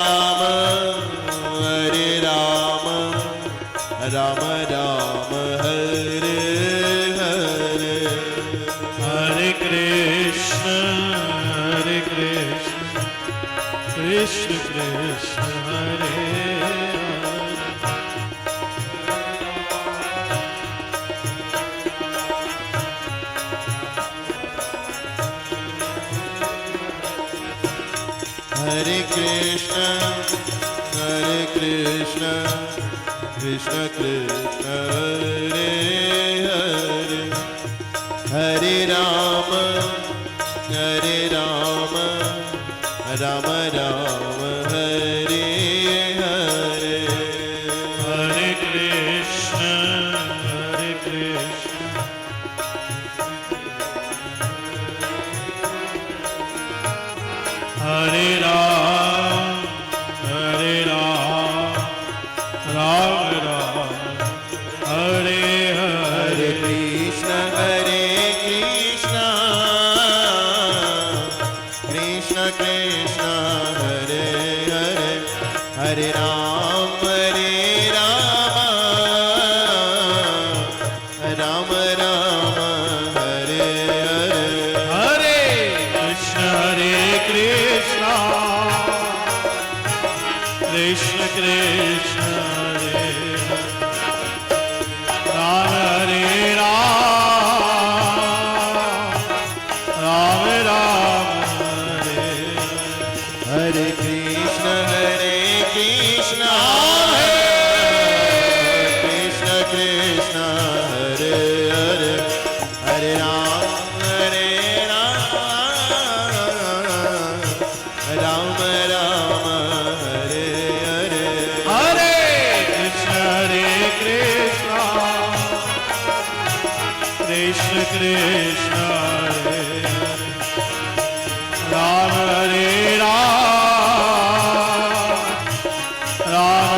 राम हरे राम राम राम हरे हरे हरे कृष्ण कृष्ण कृष्ण हरे हरे कृष्ण कृष्ण कृष्ण हरे हरे हरे राम राम राम हरे हरे हरे कृष्ण हरे राम राम राम हरे हरे कृष्ण कृष्ण कृष्ण हरे हरे हरे राम राम राम हरे हरे हरे कृष्ण कृष्ण कृष्ण हरे राम हरे राम राम हरे हरे कृष्ण कृष्ण कृष्ण हरे हरे हरे राम राम राम हरे हरे हरे कृष्ण कृष्ण हरे राम हरे राम राम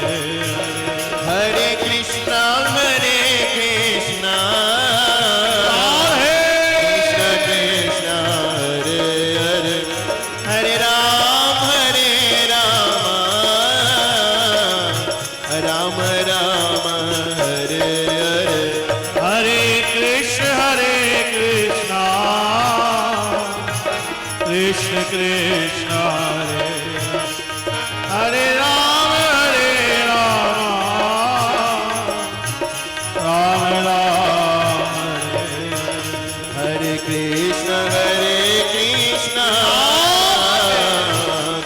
हरे हरे कृष्ण कृष्ण कृष्ण हरे हरे हरे राम राम राम हरे हरे हरे कृष्ण कृष्ण कृष्ण हरे हरे राम राम राम हरे हरे कृष्ण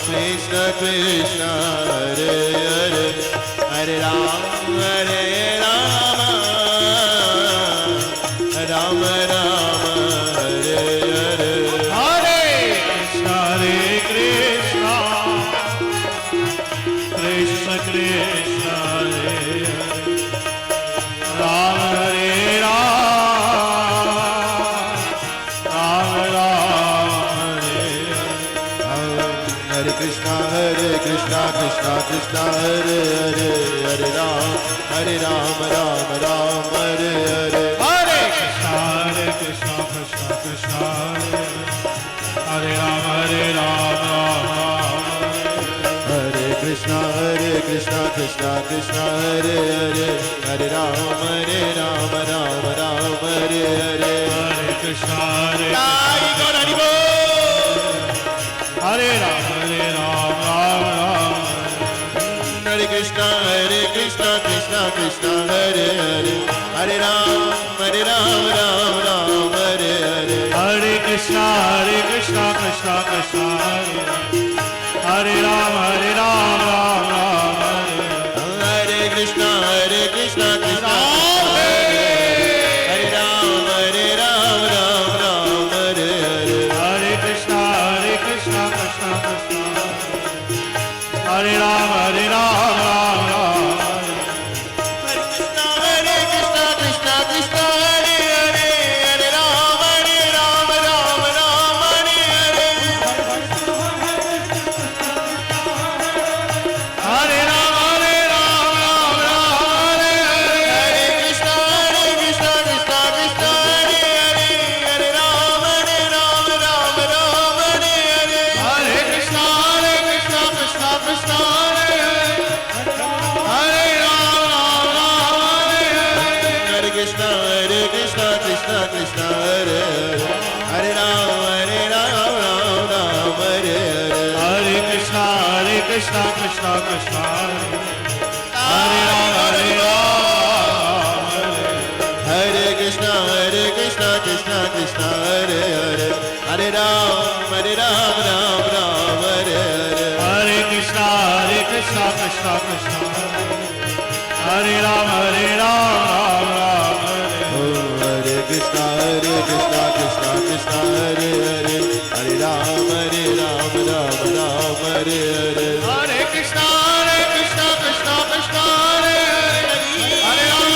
कृष्ण कृष्ण हरे हरे हरे राम राम राम हरे हरे हरे कृष्ण कृष्ण कृष्ण हरे राम हरे राम हरे हरे कृष्ण कृष्ण कृष्ण हरे हरे हरे राम राम हरे हरे हरे कृष्ण कृष्ण कृष्ण हरे राम राम हरे कृष्ण कृष्ण कृष्ण हरे हरे हरे राम राम हरे हरे हरे कृष्ण हरि बोल हरि बोल हरे राम राम हरे कृष्ण कृष्ण कृष्ण हरे हरे हरे राम राम हरे हरे हरे कृष्ण कृष्ण कृष्ण हरे राम राम हरे कृष्ण कृष्ण हरे राम राम हरे हरे हरे कृष्ण कृष्ण हरे राम राम हरे कृष्ण कृष्ण हरे हरे हरे राम राम हरे हरे हरे राम हरे हरे कृष्ण कृष्ण हरे हरे हरे राम राम हरे हरे हरे कृष्ण कृष्णा कृष्णा कृष्णा हरे राम हरे कृष्णा कृष्णा कृष्णा हरे हरे हरे राम राम राम हरे हरे हरे कृष्णा कृष्णा कृष्णा हरे राम राम राम हरे कृष्णा कृष्णा कृष्णा हरे हरे हरे राम राम राम हरे हरे हरे कृष्णा कृष्णा कृष्णा हरे हरे राम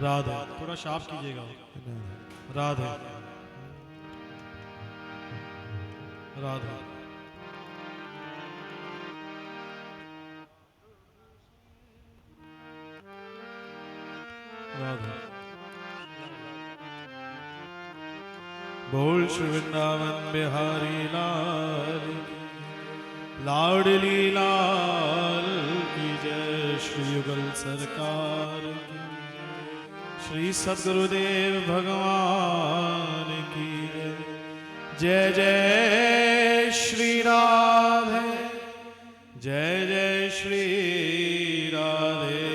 राधे थोड़ा शार्प कीजिएगा राधे राधे राधे बोल श्री वृंदावन बिहारी लाल लाडली लाल की जय श्री युगल सरकार की श्री सद्गुरुदेव भगवान की जय जय श्री राधे जय जय श्री राधे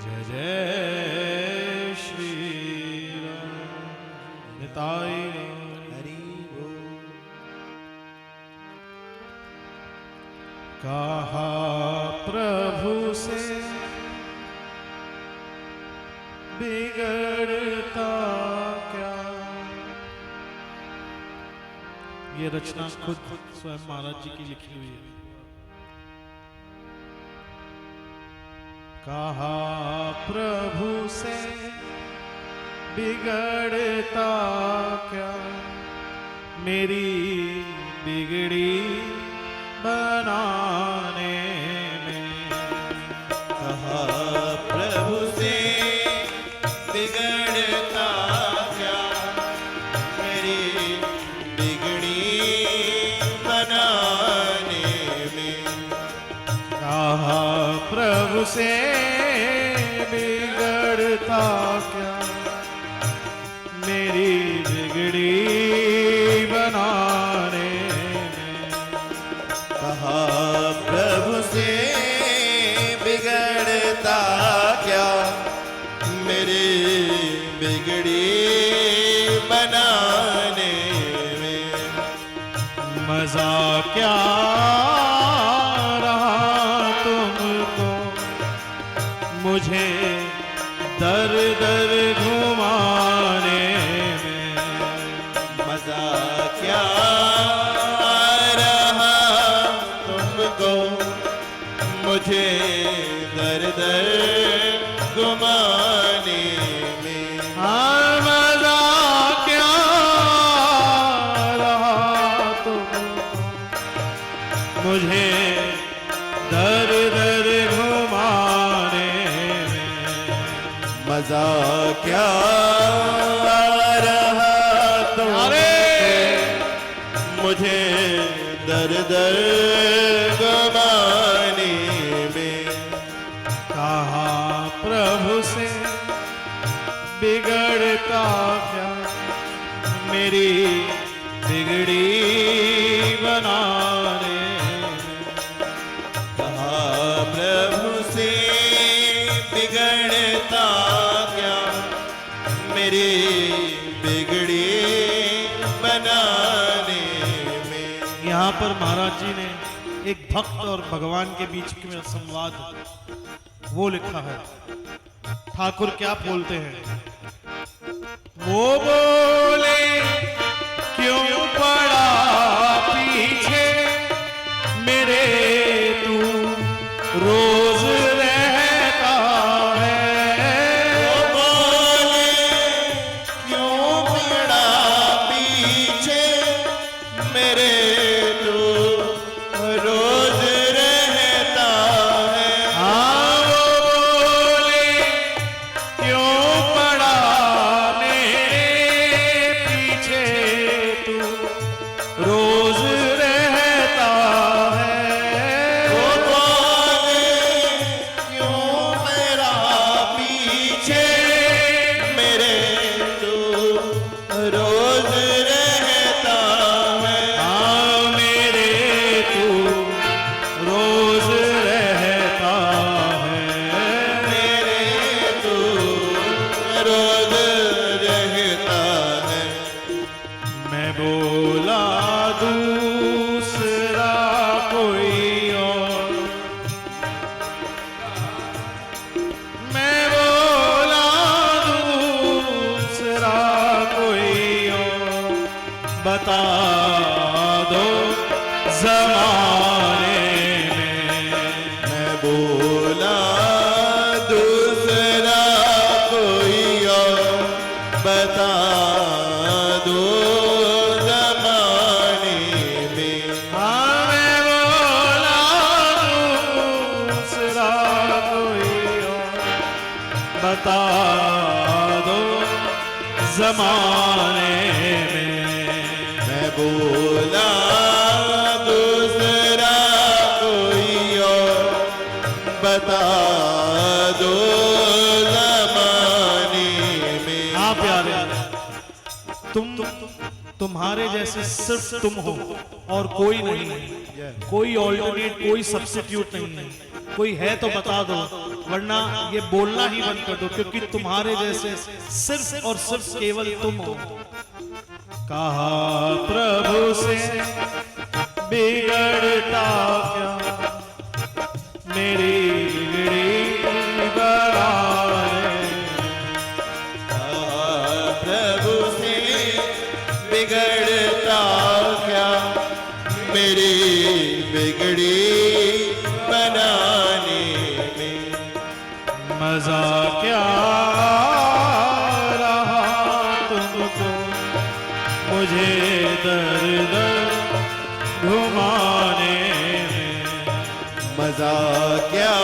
जय जय श्री राधे निताई हरि बोल कहा प्रभु से बिगड़ता क्या। ये रचना खुद स्वयं महाराज जी की लिखी हुई है। कहा प्रभु से बिगड़ता क्या मेरी बिगड़ी बनाने में। कहा प्रभु से बिगड़ता क्या मेरी बिगड़ी बनाने में। कहा प्रभु से बिगड़ता क्या मेरी बिगड़ी बनाने में। कहा प्रभु से बिगड़ता क्या मेरी बिगड़ी बनाने में। मजा क्या रहा तुमको मुझे दर दर घुमाने में। मजा क्या रहा तुमको मुझे दर दर घुमाने में। हाँ मजा क्या रहा तुमको मुझे दर दर घुमाने में। मजा क्या आ रहा तुमको मुझे दर दर गवाने में। कहा प्रभु से बिगड़ता क्या मेरी बिगड़ी बनाने में। कहा प्रभु से बिगड़ता क्या मेरी बिगड़ी बनाने में। यहाँ पर महाराज जी ने एक भक्त और भगवान के बीच में संवाद वो लिखा है। ठाकुर क्या बोलते हैं? वो बोले क्यों पड़ा पीछे मेरे तू रोज रहता है। वो बोले क्यों पड़ा पीछे मेरे तू रोज रहता है। हाँ वो बोले क्यों पड़ा मेरे पीछे तू रोज रहता है। वो बोले क्यों मेरा पीछे मेरे तू रोज रहता है। हाँ मेरे तू रोज रहता है। मेरे तू रोज रहता है। मैं बोला दूसरा कोई और, मैं बोला दूसरा कोई और, बता दो जमाने में। मैं बोला दूसरा कोई और, बता दो जमाने में। हाँ मैं बोला दूसरा कोई और, बता दो जमाने में। मैं बोला दूसरा कोई और, बता दो जमाने में। हाँ प्यारे, तुम्हारे जैसे सिर्फ तुम हो और कोई नहीं है। कोई ऑल्टरनेट, कोई सब्स्टिट्यूट नहीं है। कोई है तो बता दो, वरना ये बोलना ही बंद कर दो, क्योंकि तुम्हारे जैसे सिर्फ और सिर्फ केवल तुम हो। कहा प्रभु से बिगड़ता क्या मेरी बिगड़ी बनाने। प्रभु से बिगड़ता क्या मेरी बिगड़ी बनाने में। मजा क्या आ रहा तुमको मुझे दर दर घुमाने में। मजा क्या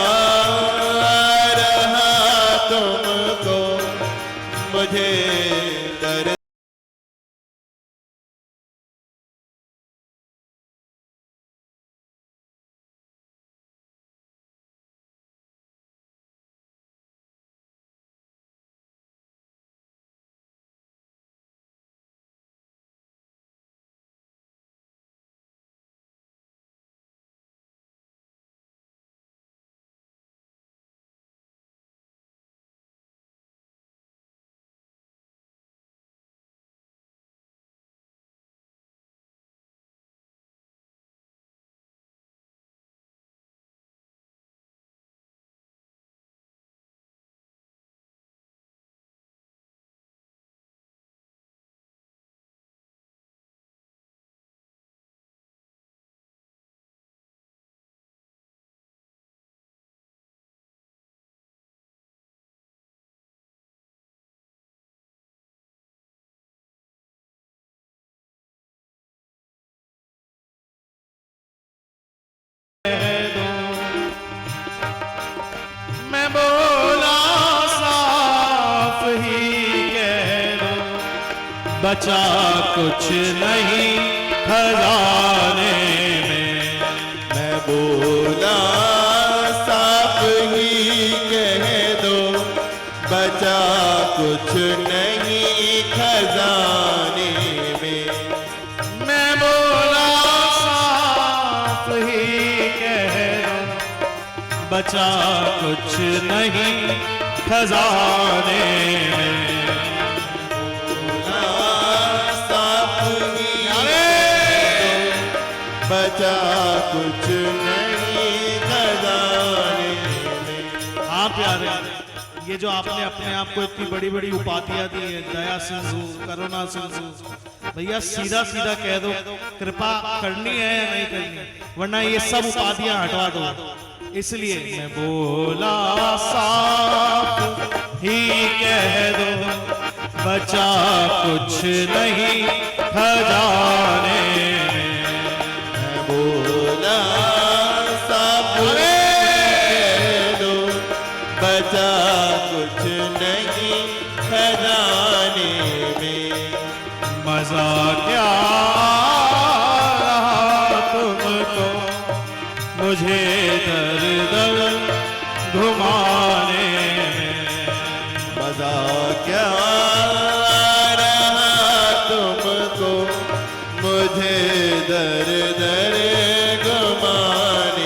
आ रहा तुमको मुझे दर बचा कुछ नहीं खजाने में। मैं बोला साफ ही कह दो, बचा कुछ नहीं खजाने में। मैं बोला साफ ही कह दो, बचा कुछ नहीं खजाने में। साफ ही बचा कुछ नहीं खजाने में। हाँ प्यारे, ये जो आपने अपने आप को इतनी बड़ी बड़ी उपाधियां दी है, दया सिंधु, करुणा सिंधु, भैया सीधा सीधा कह दो कृपा करनी है या नहीं करनी, वरना ये सब उपाधियां हटवा दो। इसलिए मैं बोला साफ ही कह दो, बचा कुछ नहीं खजाने में। मैं बोला साफ कह दो, बचा कुछ नहीं खजाने में। मजा क्या रहा तुमको मुझे दर दर घुमाने में। मजा क्या रहा तुमको मुझे दर दर घुमाने।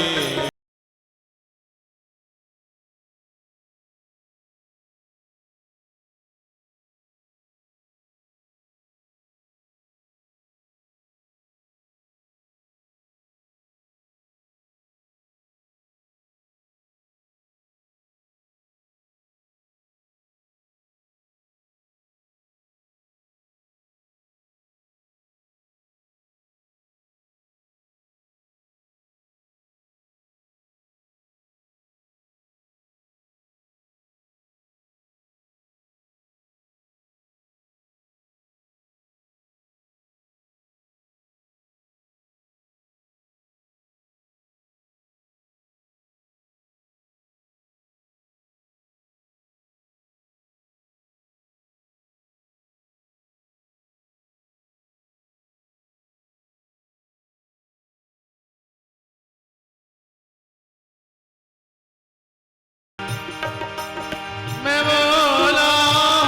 मैं बोला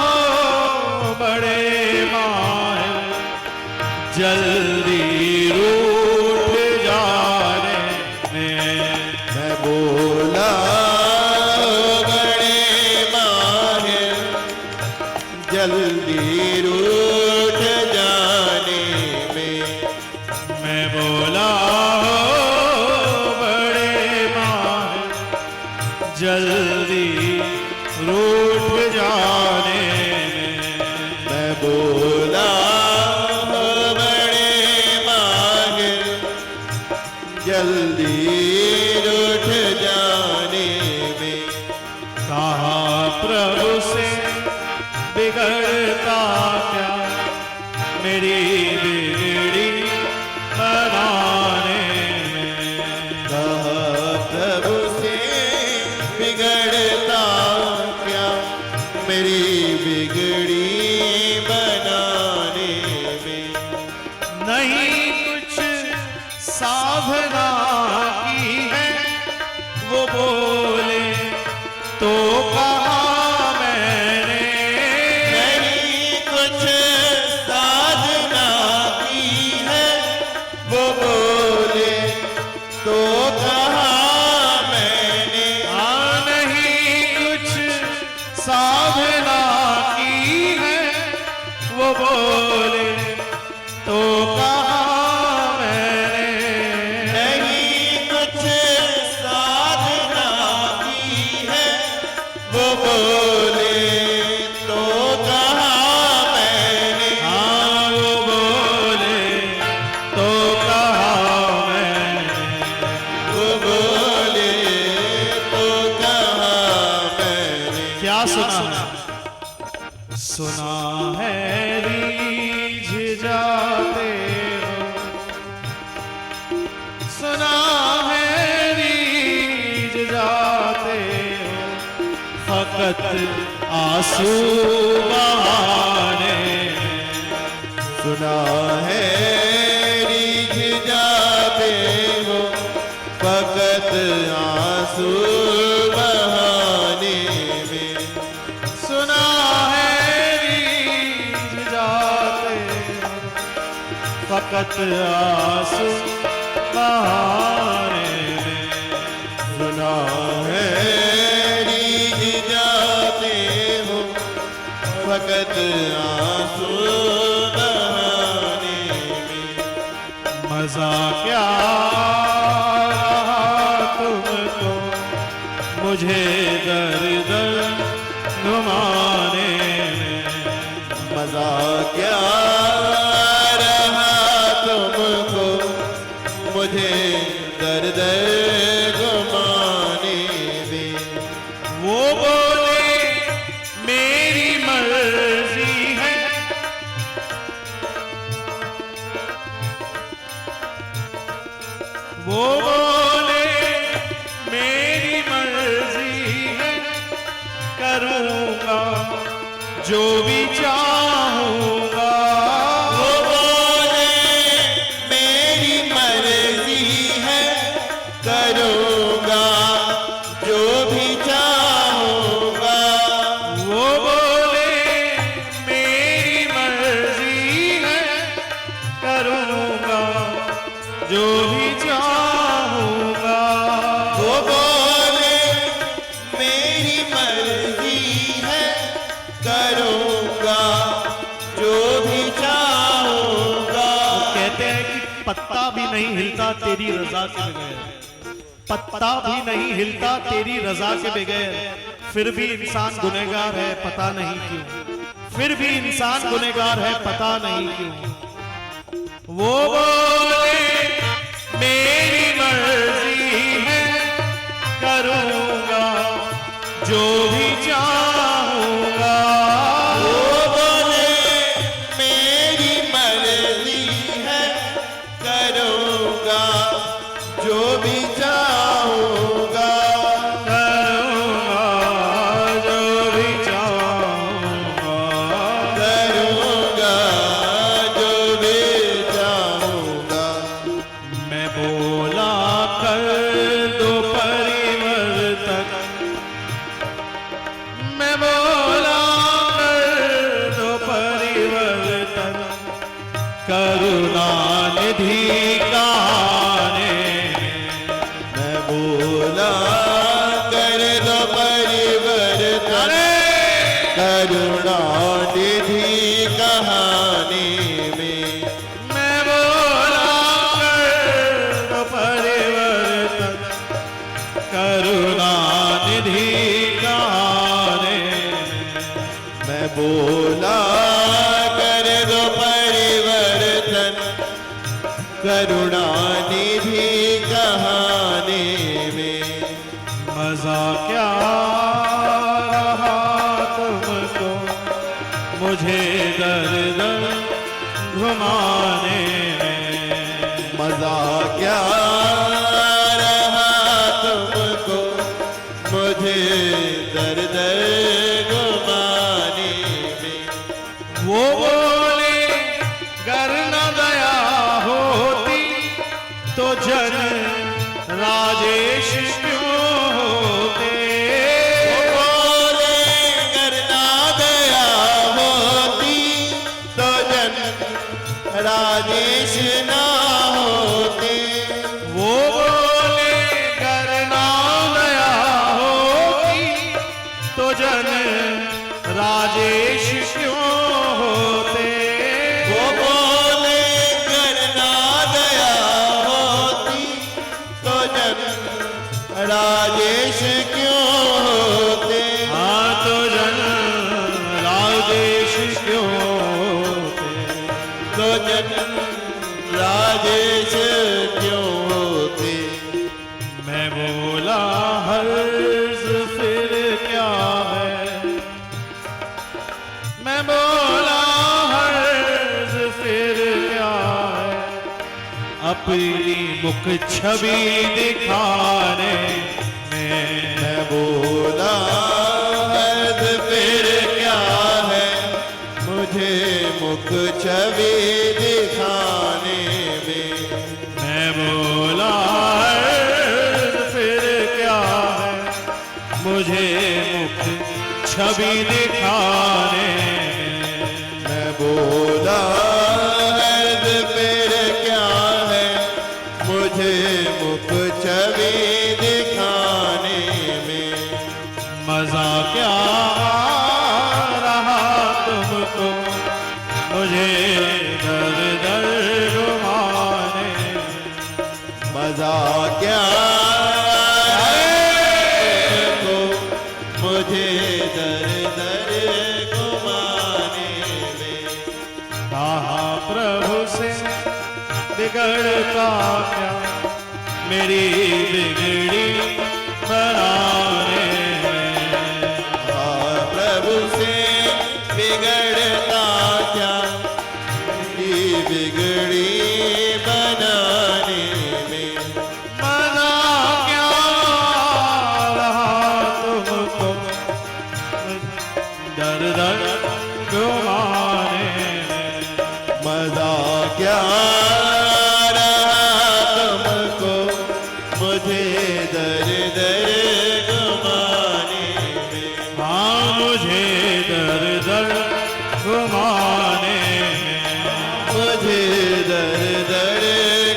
हो बड़े माहिर, जल्दी रूठ जाने में। मैं बोला बड़े माहिर, जल्दी रूठ जाने में। मैं बोला हो बड़े माहिर, जल्दी रूठ जाने में। मैं बोला बड़े माहिर, जल्दी रूठ जाने में। कहा प्रभु से बिगड़ता क्या मेरी बिगड़ी बनाने में। कहा प्रभु से बिगड़ता क्या मेरी बिगड़ी बनाने में। नहीं कुछ साधना की है वो बोले तो कहा मैंने। नहीं कुछ साधना की है वो बोले तो कहा मैंने। हाँ नहीं कुछ साधना की है वो बोले तो कहा मैंने। नहीं कुछ साधना की है वो बोले तो कहा मैंने। हाँ वो बोले तो कहा मैंने। वो बोले तो कहा मैंने। क्या सुना? सुना है रीझ जाते हो, सुना है रीझ जाते हो, फकत आंसू बहाने में। सुना है रीझ जाते हो फकत आंसू बहाने में। सुना है रीझ जाते फकत आंसू बहाने में। सुना है रीझ जाते हो फकत आंसू बहाने में। मजा क्या रहा तुमको मुझे दर दर घुमाने में। मजा क्या रहा तुमको मुझे दर दर घुमाने में। वो बोले मेरी मर्जी है, वो बोले मेरी मर्जी है, करूँगा जो भी चाहूँगा। वो बोले मेरी मर्जी है करूँगा जो भी चाहूँगा। वो बोले मेरी मर्जी है, करूँगा जो भी चाहूँगा। वो बोले मेरी मर्जी है करूँगा जो भी चाहूँगा। कहते हैं कि पत्ता भी नहीं हिलता तेरी रजा के बगैर, पत्ता भी नहीं हिलता तेरी रजा के बगैर। फिर भी इंसान गुनहगार है पता नहीं क्यों, फिर भी इंसान गुनहगार है पता नहीं क्यों। वो बोले मेरी मर्जी है, करूँगा जो भी चाहूँगा। वो बोले मेरी मर्जी है करूँगा जो भी चाहूँगा। करूँगा जो भी चाहूँगा। करूँगा जो भी चाहूँगा। मैं बोला कर दो परिवर्तन, मैं बोला कर दो परिवर्तन, करुणा निधि गाने में। मैं बोला कर दो परिवर्तन करुणा निधि कहानी में। मैं बोला कर दो परिवर्तन, करुणा निधि गाने में। मैं बोला कर दो परिवर्तन करुणा निधि कहानी में। मजा क्या रहा तुमको मुझे दर दर घुमाने में। मजा क्या रहा तुमको मुझे दर दर घुमाने में। वो बोले गर न दया होती तो जन राजेश क्यों होते। वो बोले अगर ना दया होती तो जन राजेश ना होते। वो बोले गर ना दया होती तो जन राजेश क्यों होते। वो बोले अगर ना दया होती तो जन राजेश क्यों होते। हाँ तो जन राजेश क्यों होते। तो जन राजेश क्यों होते। मैं बोला हर्ज फिर क्या है, मैं बोला हर्ज फिर क्या है, अपनी मुख छवि दिखाने में। मैं बोला हद फिर क्या है मुझे मुख छवि दिखाने में। मैं बोला अर्ज फिर क्या है मुझे मुख छवि दिखाने में। मैं बोला अर्ज फिर क्या है मुझे मुख छवि दिखाने में। मजा क्या आ रहा तुमको मुझे दर दर घुमाने में। मजा क्या को मुझे दर दर घुमाने में। कहा प्रभु से बिगड़ता क्या मेरी बिगड़ी बनाने में। प्रभु से बिगड़ता क्या मेरी बिगड़ी बनाने में। मना क्या रहा तुमको दर दर घुमाने में। मजा क्या रहा तुमको मुझे दर दर घुमाने में। हाँ मुझे दर दर घुमाने में। मुझे दर दर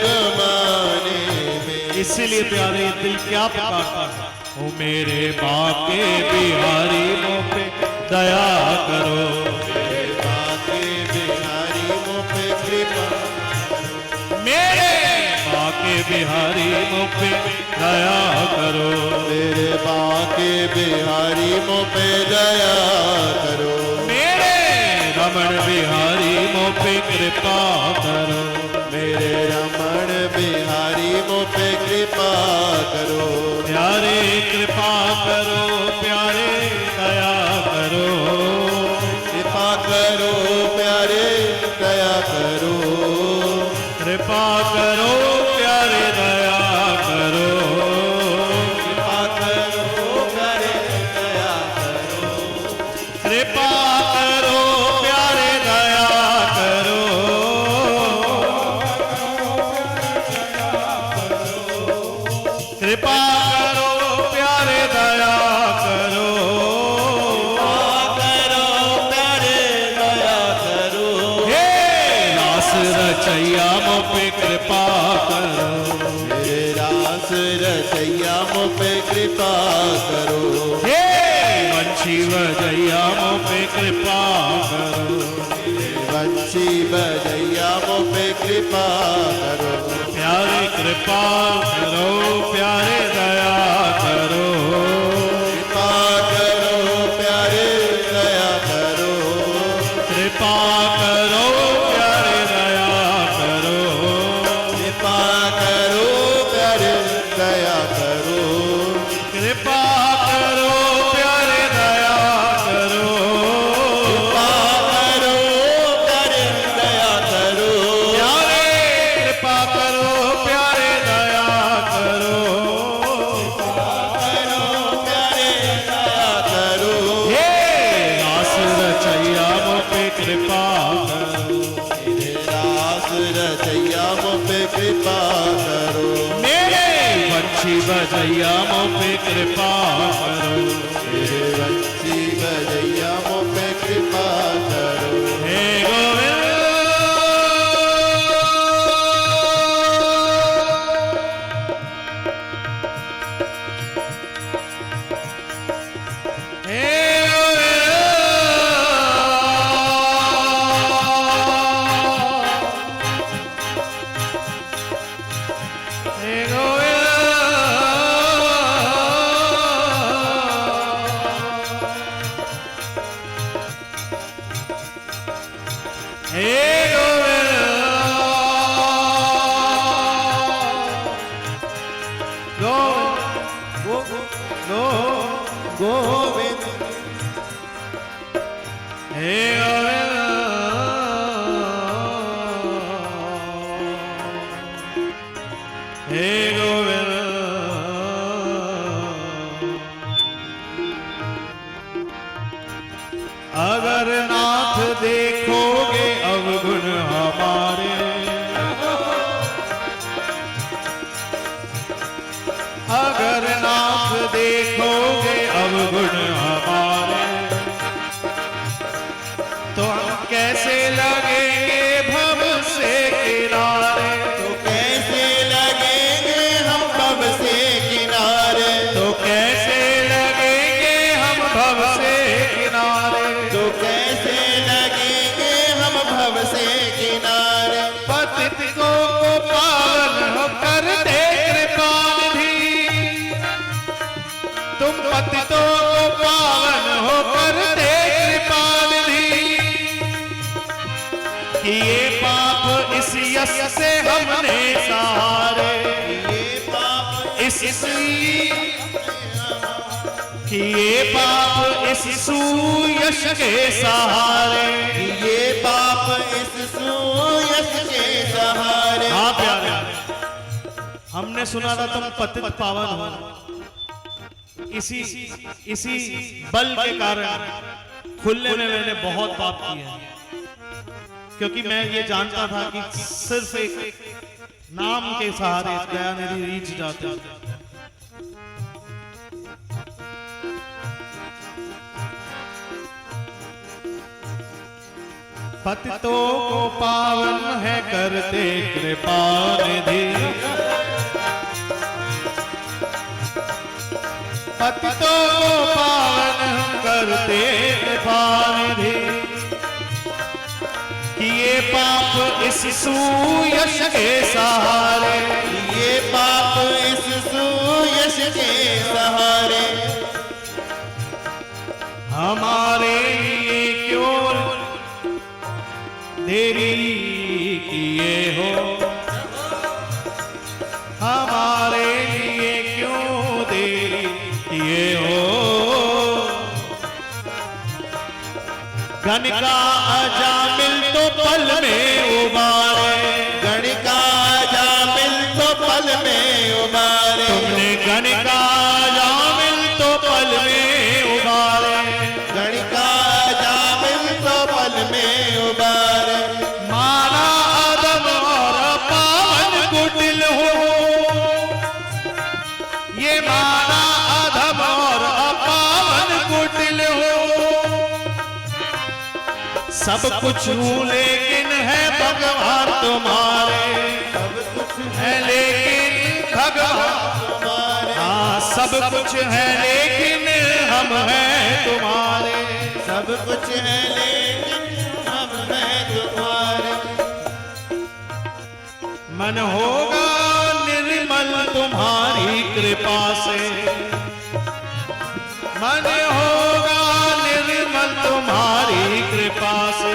घुमाने में। इसीलिए प्यारे दिल क्या पुकारता है, ओ मेरे बाके बिहारी मुँह पे दया करो। मेरे बाके बिहारी मुँह पे कृपा करो। मेरे बाके बिहारी मुँह पे दया करो। मेरे बाके बिहारी मुँह पे दया करो। मेरे रमण बिहारी मुँह पे कृपा करो। मेरे रमण बिहारी मुँह पे कृपा करो। प्यारे कृपा करो, प्यारे दया करो। कृपा करो प्यारे दया करो। कृपा करो प्यारे दया करो। कृपा करो प्यारे दया करो। कृपा करो प्यारे दया करो। कृपा करो प्यारे दया करो। करो प्यारे दया करो। हे रास रचैया मुँह पे कृपा करो। मेरे रास रचैया मुँह पे कृपा करो। हे वंशी वजैया मुँह पे कृपा करो। बंसी बजैया मुँह पे कृपा करो। प्यारे कृपा करो, प्यारे दया करो। कृपा करो प्यारे दया करो। कृपा करो प्यारे दया करो। कृपा करो प्यारे दया करो। कृपा करो प्यारे दया करो। कृपा करो प्यारे दया करो। प्यारे कृपा करो प्यारे दया करो। करो प्यारे दया करो। हे रास रचैया मुँह पे कृपा करो। मेरे रास रचैया मुँह पे कृपा करो। मेरे वंशी बजैया मुँह पे कृपा करो। मेरे बंसी बजैया मुँह पे कृपा करो। हे गोविंद हे गोविंद हे हे गोविंद अगर नाथ देखोगे तो हम कैसे लगेंगे भव से किनारे, तो कैसे लगेंगे हम भव से किनारे, तो कैसे लगेंगे हम भव से किनारे, तो कैसे लगेंगे हम भव से किनारे। पतित को पावन हो कर दे कृपा निधि, तुम पतितों को पावन हो कर दे कृपा निधि, कि ये पाप इस यश से हमने सहारे, ये पाप इस कि ये पाप इस सुयश के सहारे, ये पाप इस सुयश के सहारे। हाँ प्यारे, हमने सुना था तुम पतित पावन हो, इसी बल के कारण खुले में मैंने बहुत पाप किया, क्योंकि मैं ये जानता था कि सिर्फ एक नाम के सहारे दया निधि रीच जाते हैं। पतितों को पावन है करते कृपा निधि, पतितों को पावन हम करते कृपा निधि, कि ये पाप इस सुयश के सहारे, ये पाप इस सुयश के सहारे। हमारे लिए क्यों देरी किए हो, हमारे लिए क्यों देरी किए हो, गणिका अजामिल तो पल में उबारे, गणिका अजामिल तो पल में उबारे, तुमने गणिका अजामिल तो पल में उबारे, गणिका अजामिल तो पल में उबारे। माना अदम और पावन कुटिल हो, ये माना अधम और अपावन कुटिल हो, सब कुछ हूँ लेकिन है भगवान तुम्हारे, सब कुछ है लेकिन भगवान तुम्हारे, हाँ सब कुछ है लेकिन हम हैं तुम्हारे, सब कुछ है लेकिन हम हैं तुम्हारे। मन होगा निर्मल तुम्हारी कृपा से, मन होगा निर्मल तुम्हारी कृपा से,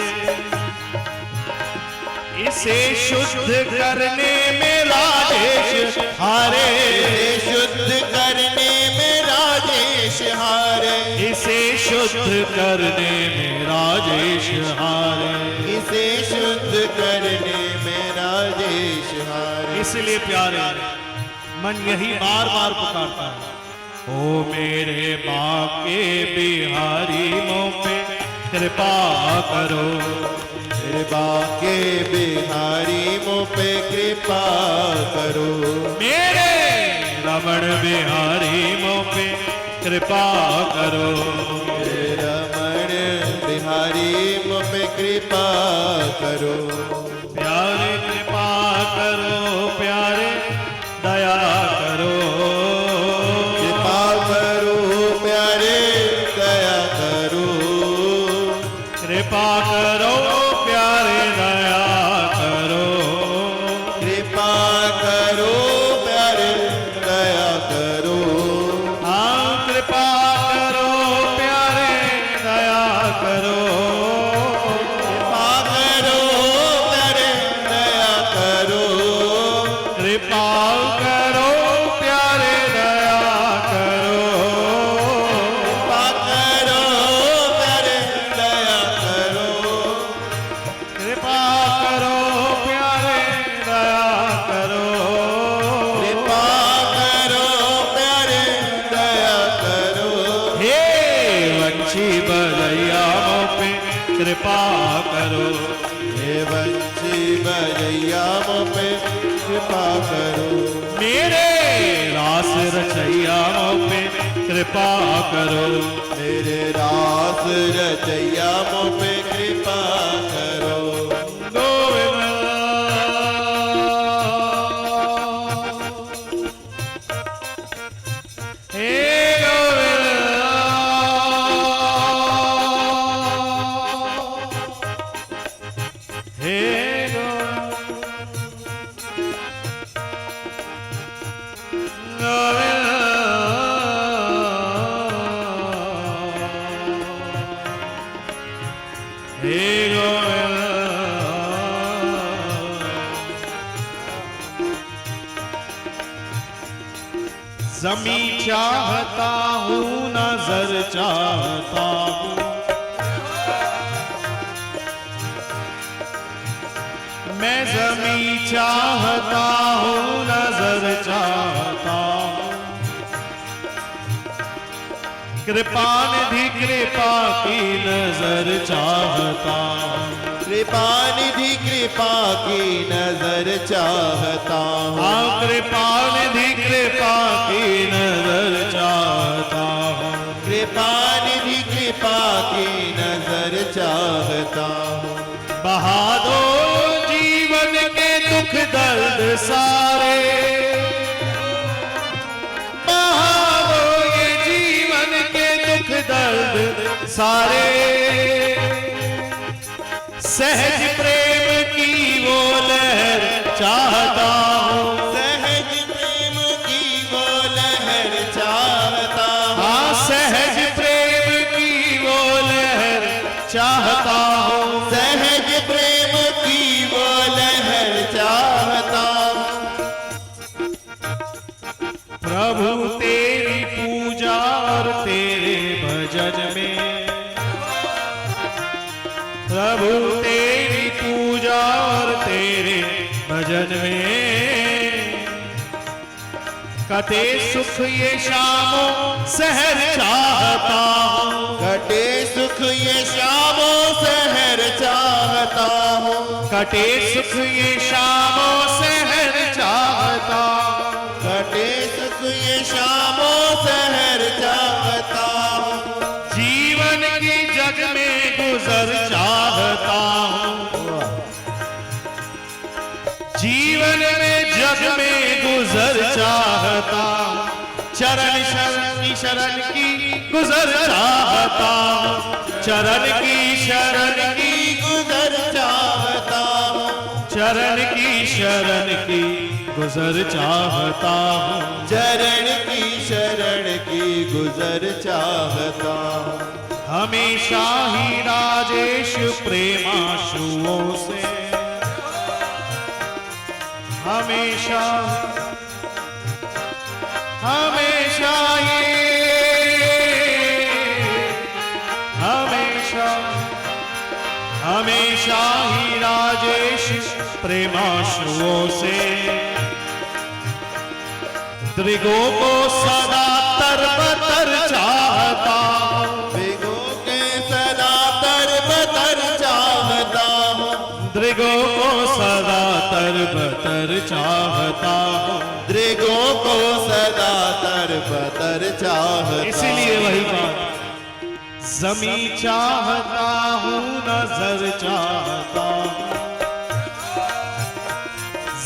इसे शुद्ध करने में राजेश हारे, इसे शुद्ध करने में राजेश हारे, इसे शुद्ध करने में राजेश हारे। इसे शुद्ध करने में राजेश हारे। इसलिए प्यारे मन यही बार बार पुकारता है, ओ मेरे बाके बिहारी मोह पे कृपा करो, मेरे बाके बिहारी मुँह पे कृपा करो, मेरे रमण बिहारी मोह पे कृपा करो, मेरे रमण बिहारी मुँह पे कृपा करो। प्यारे कृपा करो, प्यारे दया करो, कृपा करो प्यारे दया करो, कृपा करो प्यारे दया करो, कृपा करो प्यारे दया करो, हाँ कृपा करो प्यारे दया करो, कृपा करो प्यारे दया करो, कृपा करो प्यारे दया करो, कृपा करो प्यारे दया करो, कृपा करो प्यारे दया करो, कृपा करो प्यारे दया करो। हे वंशी बलैया मोह पे कृपा करो, हे बंसी बजैया मुँह पे कृपा करो, मेरे रास रचैया मोह पे कृपा करो, मेरे रास रचैया मुँह पे कृपा हे ज़मी चाहता हूँ नजर चाहता हूँ, मैं ज़मी चाहता हूँ नजर चाहता हूँ, कृपानिधि कृपा की नजर चाहता हूँ, कृपानिधि कृपा की नजर चाहता हूँ, कृपानिधि कृपा की नजर चाहता हूँ, कृपानिधि कृपा की नजर चाहता हूँ। बहा दो जीवन के दुख दर्द सारे, बहा दो ये जीवन के दुख दर्द सारे, सहज प्रेम की वो लहर चाहता हूँ, सहज प्रेम की वो लहर चाहता हूँ, हाँ सहज प्रेम की वो लहर चाहता हूँ, सहज प्रेम की वो लहर चाहता हूँ। प्रभु तेरी पूजा और तेरे भजन में, प्रभु तेरी पूजा और तेरे भजन में, कटे सुख ये शामों सहर चाहता हूँ, कटे सुख ये शामों सहर चाहता हूँ, कटे सुख ये शामों सहर चाहता हूँ, कटे सुख ये शामों सहर चाहता हूँ। जीवन की जग में गुजर चाहता हूँ, जीवन में जग में गुजर चाहता हूँ, चरण शरण की गुजर चाहता हूँ, चरण की शरण की गुजर चाहता हूँ, चरण की शरण की गुजर चाहता हूँ, चरण की शरण की गुजर चाहता हूँ। हमेशा ही राजेश प्रेमाशुओं से, हमेशा हमेशा ये हमेशा हमेशा ही राजेश प्रेमाश्रुओं से, दृगों को सदा तरबतर चाहता हूँ, दृगों के सदा तरबतर चाहता हूँ, दृगों को सदा तरबतर चाहता हूँ, दृगों को सदा तरबतर चाहता। इसीलिए वही बात, ज़मी चाहता हूँ नजर चाहता हूँ,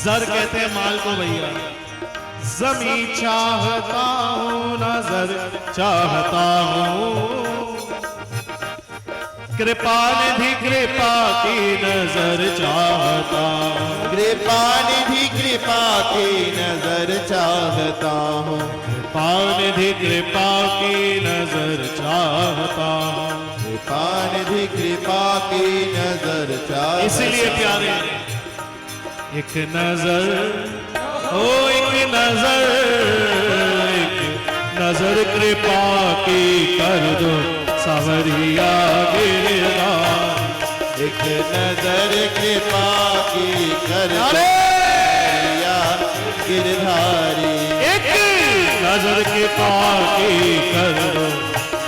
जर कहते हैं माल को भैया, ज़मी चाहता हूँ नजर चाहता हूँ, कृपानिधि कृपा की नजर चाहता हूँ, कृपानिधि कृपा की नजर चाहता हूँ, कृपानिधि कृपा की नजर चाहता हूँ, कृपानिधि कृपा की नजर चाहता। इसलिए प्यारे एक नजर ओ एक नजर कृपा की कर दो सावरिया गिरधार, एक नजर कृपा की कर दो सावरिया गिरधारी, एक नजर कृपा की कर दो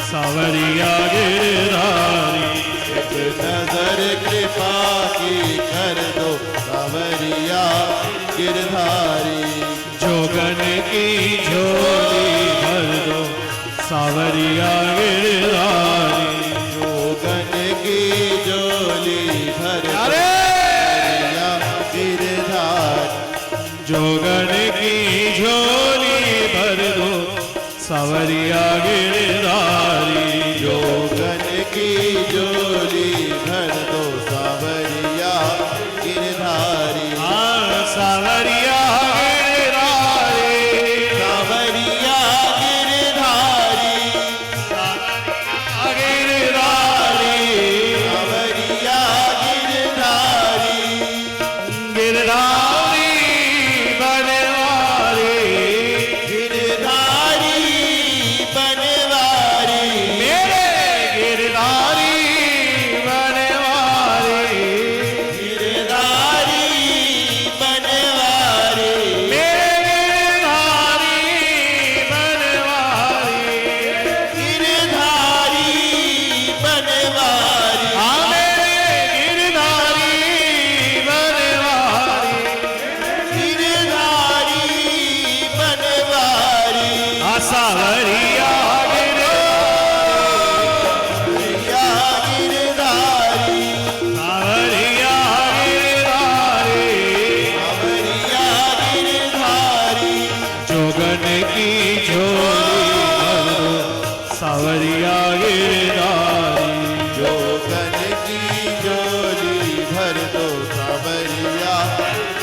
सावरिया गिरधारी, एक नजर कृपा की कर दो सावरिया गिरधारी, जोगन की झोली भर दो सावरिया गिरधारी, जोगन की झोली भर दो अरे सावरिया गिरधारी, जोगन की झोली भर दो सावरिया गिरधारी, जोगन की झोली भर दो सावरिया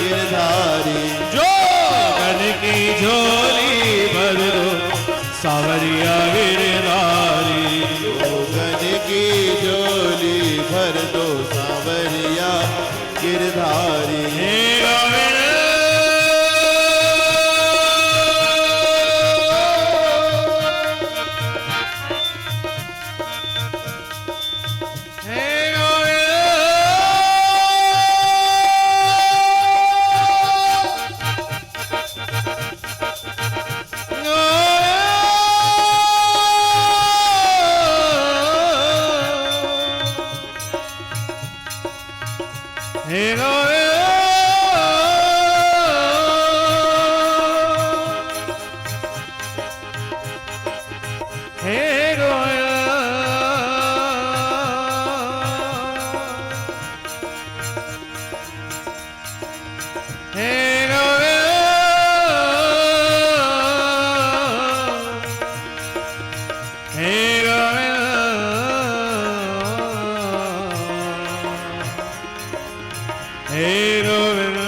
गिरधारी जो गन की झोली भर दो सावरिया गिरधारी। गन की झोली भर दो सावरिया गिरधारी। हे गोविंद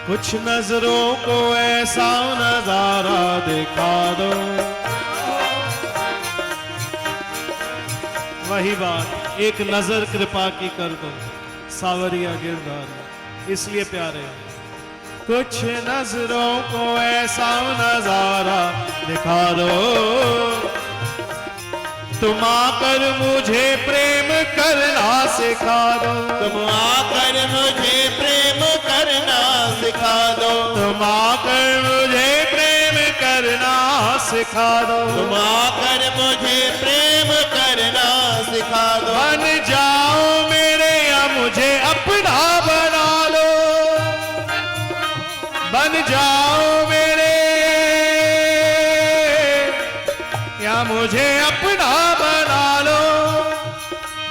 कुछ नजरों को ऐसा नजारा दिखा दो। वही बात, एक नजर कृपा की कर दो सावरिया गिरधारी। इसलिए प्यारे, कुछ नजरों को ऐसा नजारा दिखा दो, तुम आकर मुझे प्रेम करना सिखा दो। तुम आकर मुझे प्रेम करना सिखा दो। तुम आकर मुझे प्रेम करना सिखा दो। तुम आकर मुझे प्रेम करना सिखा दो। बन जाओ मेरे या मुझे अपना बना लो। बन जाओ मेरे या मुझे अपना बना लो।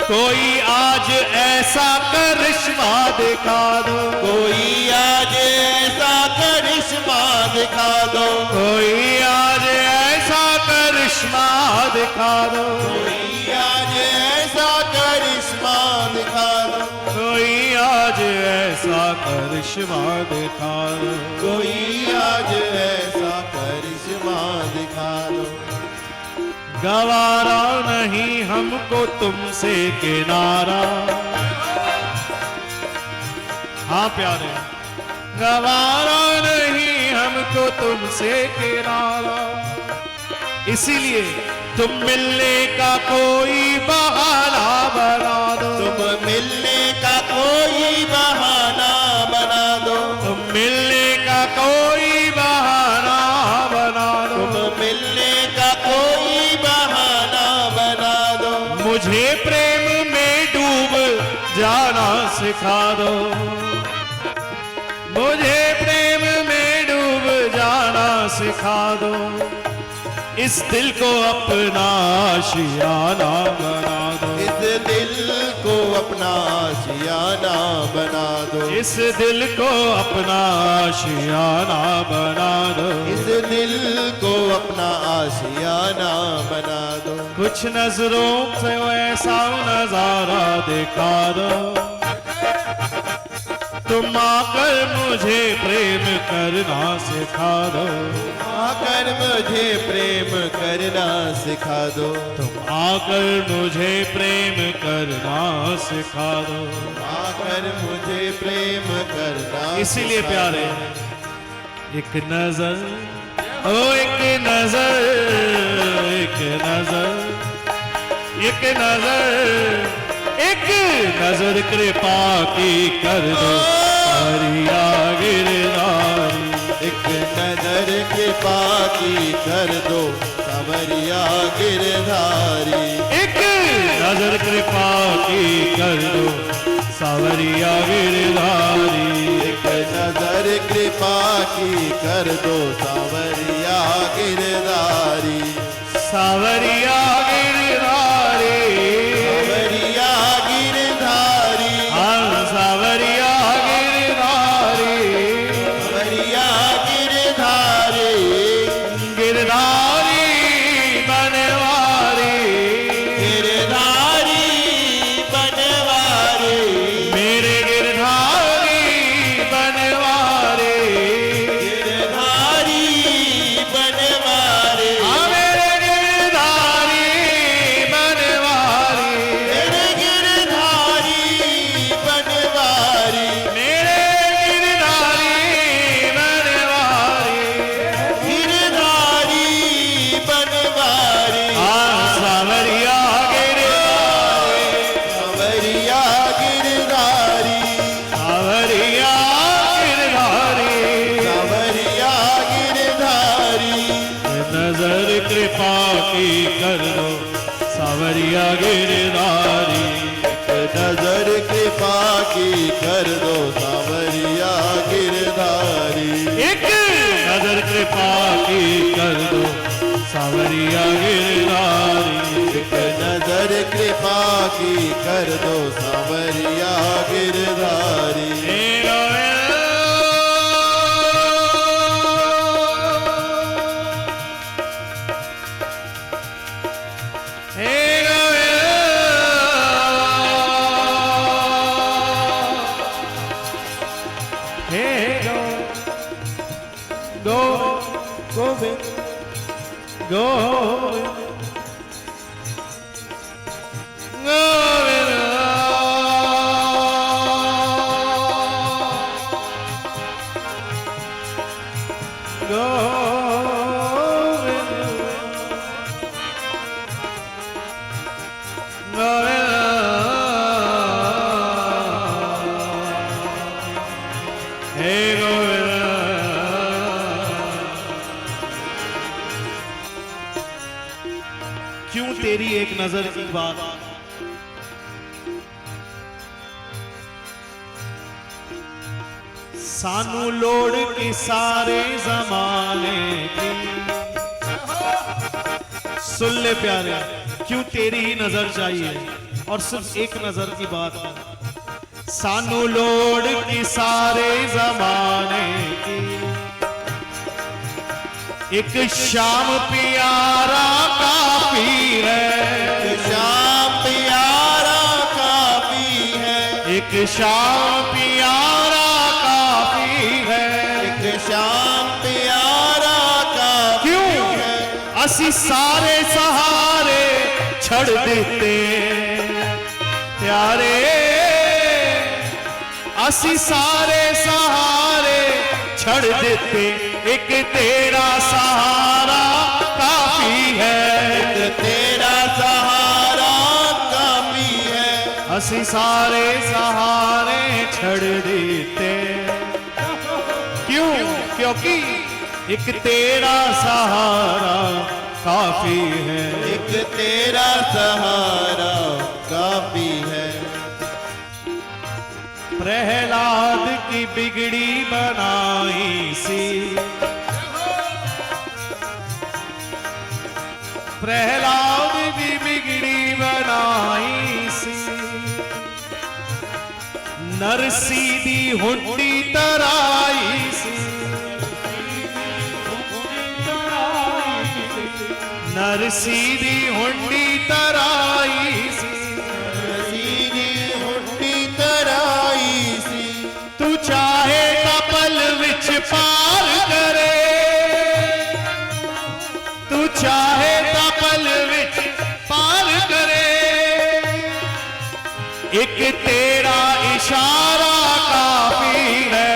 कोई आज ऐसा करिश्मा दिखा दो। कोई आज ऐसा करिश्मा दिखा दो। कोई आज ऐसा करिश्मा दिखा दो। कोई आज ऐसा करिश्मा दिखा दो। कोई आज ऐसा करिश्मा दिखा दो। कोई आज ऐसा करिश्मा दिखा दो। गवारा नहीं हमको तुमसे किनारा। हाँ प्यारे, गवारा नहीं हमको तुमसे किनारा। इसीलिए तुम मिलने का कोई बहाना बना दो। तुम मिलने का कोई बहाना बना दो। तुम मिलने का कोई बहाना बना दो। तुम मिलने का कोई बहाना बना दो। मुझे प्रेम में डूब जाना सिखा दो। मुझे प्रेम में डूब जाना सिखा दो। इस दिल को अपना आशियाना बना दो। इस दिल को अपना आशियाना बना दो। इस दिल को अपना आशियाना बना दो। इस दिल को अपना आशियाना बना दो। कुछ नजरों से ऐसा नजारा दिखा दो, तुम आकर मुझे प्रेम करना सिखा दो। आकर मुझे प्रेम करना सिखा दो। तुम आकर मुझे प्रेम करना सिखा दो। आकर मुझे प्रेम करना इसीलिए सिखा प्यारे, दो। एक नजर, ओ एक नजर, एक नजर, एक नजर, एक नजर कृपा की कर दो सावरिया गिरधारी। एक नजर कृपा की कर दो सावरिया गिरधारी। एक नजर कृपा की कर दो सावरिया गिरधारी। एक नजर कृपा की कर दो सावरिया गिरधारी। सावरिया गिरधारी, सावरिया गिरधारी। हाँ सावरिया गिरधारी, सावरिया गिरधारी। गिरधारी बनवारी, गिरधारी दो सावरिया गिरधारी। एक नजर कृपा की कर दो सावरिया गिरधारी। एक नजर कृपा की कर दो सावरिया गिरधारी। एक नजर कृपा की कर दो सावरिया गिरधारी। हे गोविंद, हे गोविंद, हे गोविंद, गोविंद, क्यों तेरी एक नजर की बात सानू लोड़ के सारे जमाने की। सुन ले प्यारे, क्यों तेरी ही नजर चाहिए और सिर्फ एक नजर की बात है। सानू लोड़ के सारे जमाने की, एक शाम प्यारा काफी है। श्याम प्यारा काफी है। एक शाम प्यारा काफी है। एक श्याम प्यारा काफी क्यों है। असी सारे सहारे छड़ देते प्यारे। असी सारे सहारे छड़ देते, एक तेरा सहारा काफी है। एक तेरा सहारा काफी है। असी सारे सहारे छड़ देते, क्यों? क्योंकि एक तेरा सहारा काफी है। एक तेरा सहारा काफी है। प्रहलाद की बिगड़ी बनाई सी, प्रहलाद की बिगड़ी बनाई सी। नरसी दी हुंडी तराई सी। नरसी दी हुंडी तराई सी। सीधी हुंडी तराई सी। तू चाहे ता पल विच पार करे, तू चाहे ता पल विच पार करे। एक तेरा इशारा काफी है।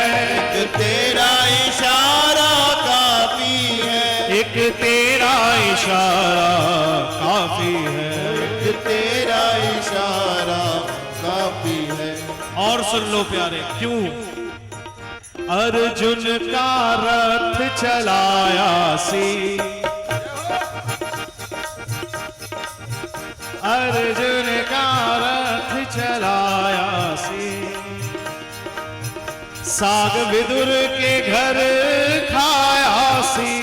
एक तेरा इशारा काफी है। एक तेरा इशारा काफी है। एक तेरा इशारा काफी है। और सुन लो प्यारे, क्यों? अर्जुन का रथ चलाया सी। अर्जुन का रथ चलाया सी। साग विदुर के घर खाया सी।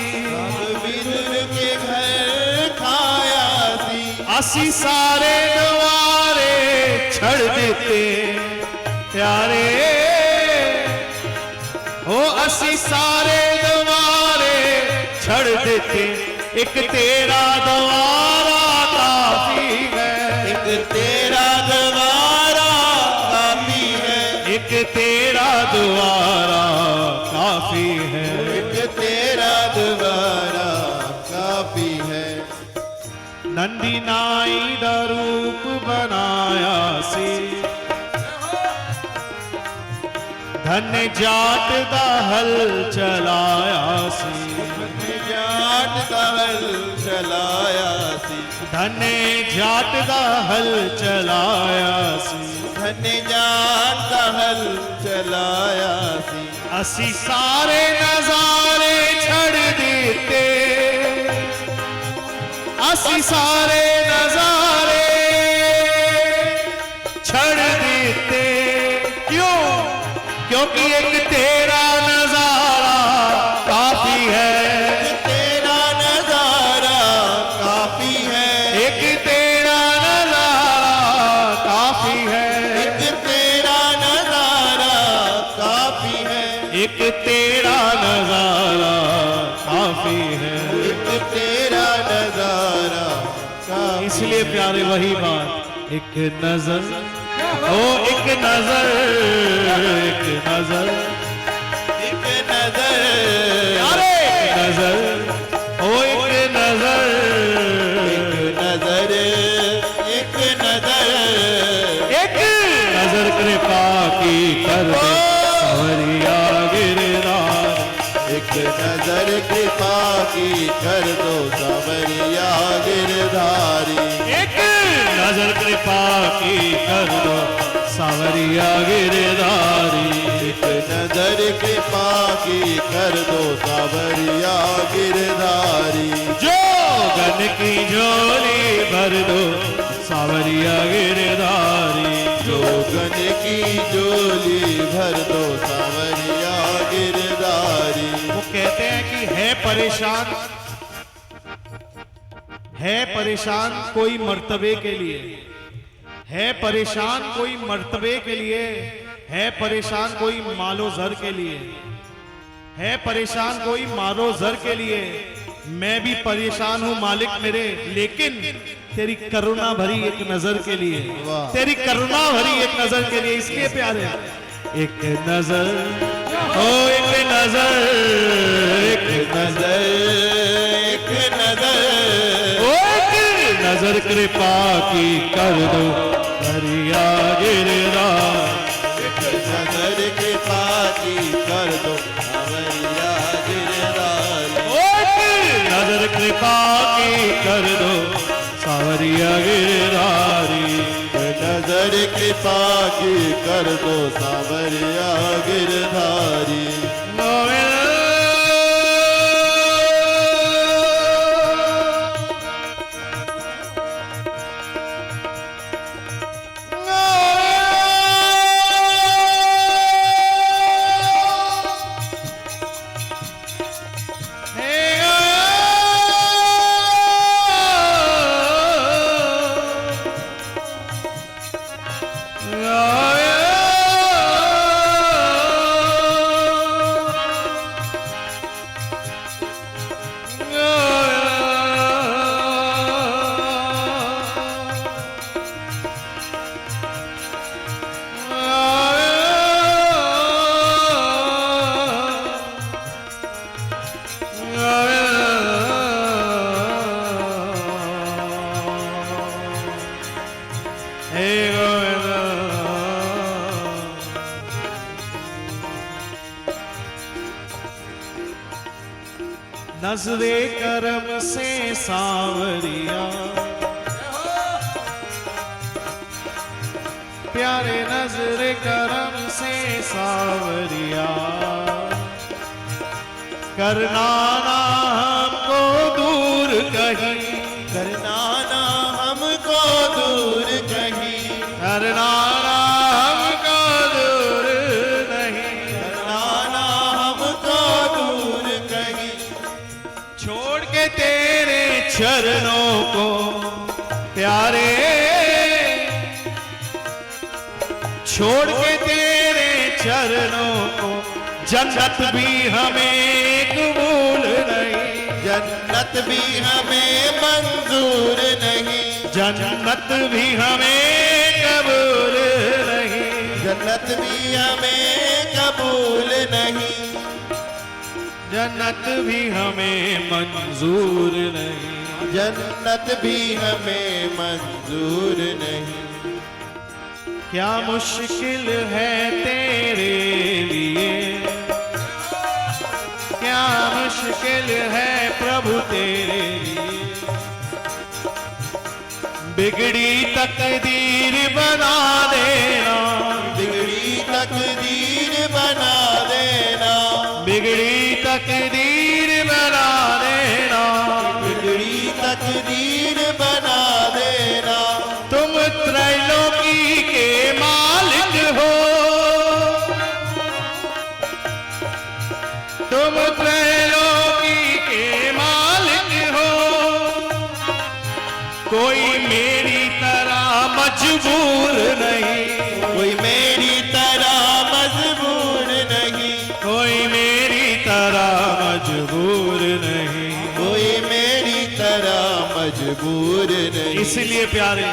विदुर के घर खाया सी। असी सारे द्वारे छड़ देते प्यारे। ओ असी सारे द्वारे छड़ देते, एक तेरा द्वारा काफी है। एक तेरा द्वारा काफी है। एक तेरा द्वारा काफी है। एक तेरा द्वारा काफी है। नंदी नाई दा रूप बनाया सी। धन जाट दा हल चलाया सी। जाट दा हल चलाया सी। धन जाट दा हल चलाया सी। धन जाट दा हल चलाया सी। असी सारे नजारे छड़ देते, ਅਸੀਂ ਸਾਰੇ ਨਜ਼ਾਰੇ ਛੱਡ ਦਿੱਤੇ क्यों क्योंकि एक तेरा नजारा काफी है तेरा नजारा काफी है एक तेरा नजारा काफी है एक तेरा नजारा काफी है एक तेरा नजारा काफी है एक तेरा नजारा काफी इसलिए प्यारे वही बात एक नजर ओ एक नजर एक नजर एक नजर प्यारे एक नजर ओ एक नजर एक नजर एक नजर एक नजर कृपा की कर दे सवरिया गिरदार एक नजर कृपा की कर दो सावरिया गिरधारी एक नजर कृपा की कर दो सावरिया गिरधारी एक नजर कृपा की कर दो सावरिया गिरधारी जो गन की झोली भर दो सावरिया गिरधारी जोगन की जोली भर दो सावरिया गिरधारी वो कहते हैं कि है परेशान कोई मर्तबे के लिए है परेशान कोई मर्तबे के लिए है परेशान कोई मालो जर के लिए है परेशान कोई मालो जर के लिए मैं भी परेशान हूं मालिक मेरे लेकिन तेरी करुणा भरी एक नजर के लिए वाह। तेरी करुणा भरी एक नजर के लिए इसके प्यारे एक नजर ओ एक नजर एक नजर एक नजर ओ एक नजर कृपा की कर दो दरिया गिरदार एक नजर कृपा की कर दो सावरिया गिरधारी ओ एक नजर कृपा की कर दो सावरिया गिरधारी नजर कृपा की कर दो सावरिया गिरधारी नजरे करम से सांवरिया प्यारे नजरे करम से सांवरिया करना ना हमको दूर कहीं करना ना हमको दूर कहीं करना ना हमको दूर नहीं करना ना हमको दूर कहीं छोड़ के तेरे चरणों को प्यारे छोड़ के तेरे चरणों को जन्नत भी हमें कबूल नहीं जन्नत भी हमें मंजूर नहीं जन्नत भी हमें कबूल नहीं जन्नत भी हमें कबूल नहीं जन्नत भी हमें मंजूर नहीं जन्नत भी हमें मंजूर नहीं क्या मुश्किल है तेरे लिए क्या मुश्किल है प्रभु तेरे लिए बिगड़ी तकदीर बना देना बिगड़ी तकदीर बना देना बिगड़ी तकदीर बना देना बिगड़ी तकदीर मेरी तरह मजबूर नहीं, कोई मेरी तरह मजबूर नहीं, कोई मेरी तरह मजबूर नहीं, कोई मेरी तरह मजबूर नहीं। इसलिए प्यारे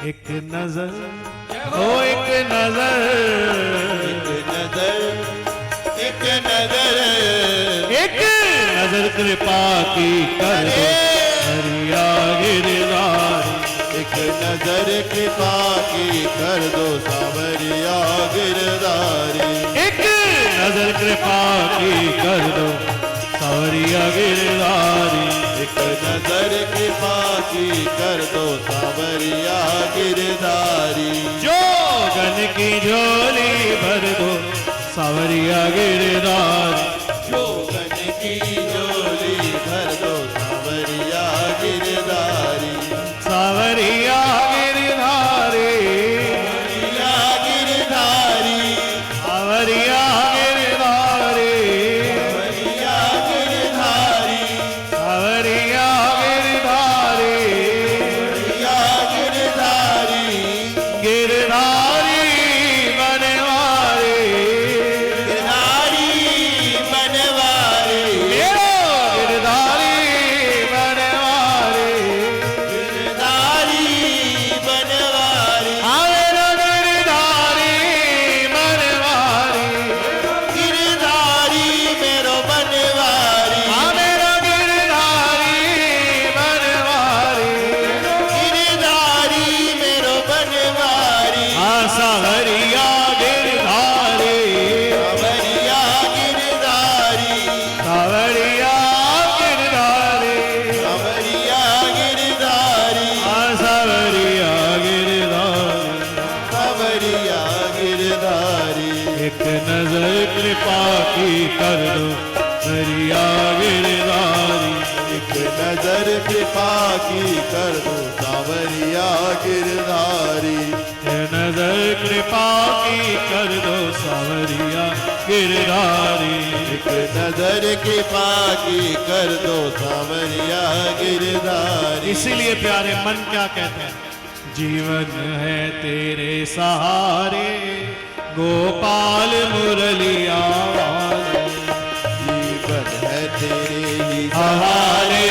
एक नजर, ओ एक नजर, एक नजर, एक नजर, एक नजर कृपा की कर दो हरिया गिरधारी, एक नजर कृपा की कर दो सांवरिया गिरधारी, एक नजर कृपा की कर दो सांवरिया गिरधारी, एक नजर कृपा की कर दो सांवरिया गिरधारी, जो गन की झोली भर दो सांवरिया गिरधारी, जोगन की झोली भर दो सांवरिया गिरधारी, सांवरिया गिरधारी, सांवरिया गिरधारी, सांवरिया गिरधारी, सांवरिया गिरधारी, सांवरिया गिरधारी, सांवरिया गिरधारी, गिरधारी बनवारी, गिरधारी बनवारी, मेरो गिरधारी बनवारी, गिरधारी बनवारी, हाँ मेरो गिरधारी बनवारी, गिरधारी मेरो बनवारी, हाँ मेरो गिरधारी बनवारी, गिरधारी मेरो बनवारी, हाँ सांवरिया गिरधारी, सांवरिया गिरधारी, सांवरिया गिरधारी, सांवरिया गिरधारी, हाँ सांवरिया गिरधारी, सांवरिया गिरधारी, एक नजर कृपा की कर दो हरिया गिरधारी, एक नजर कृपा की कर दो सांवरिया गिरधारी, एक नजर कृपा की कर दो सांवरिया गिरधारी, एक नजर कृपा की कर दो सांवरिया गिरधारी। इसीलिए प्यारे मन क्या कहते हैं, जीवन है तेरे सहारे गोपाल मुरलिया वाले, जीवन है तेरे ही सहारे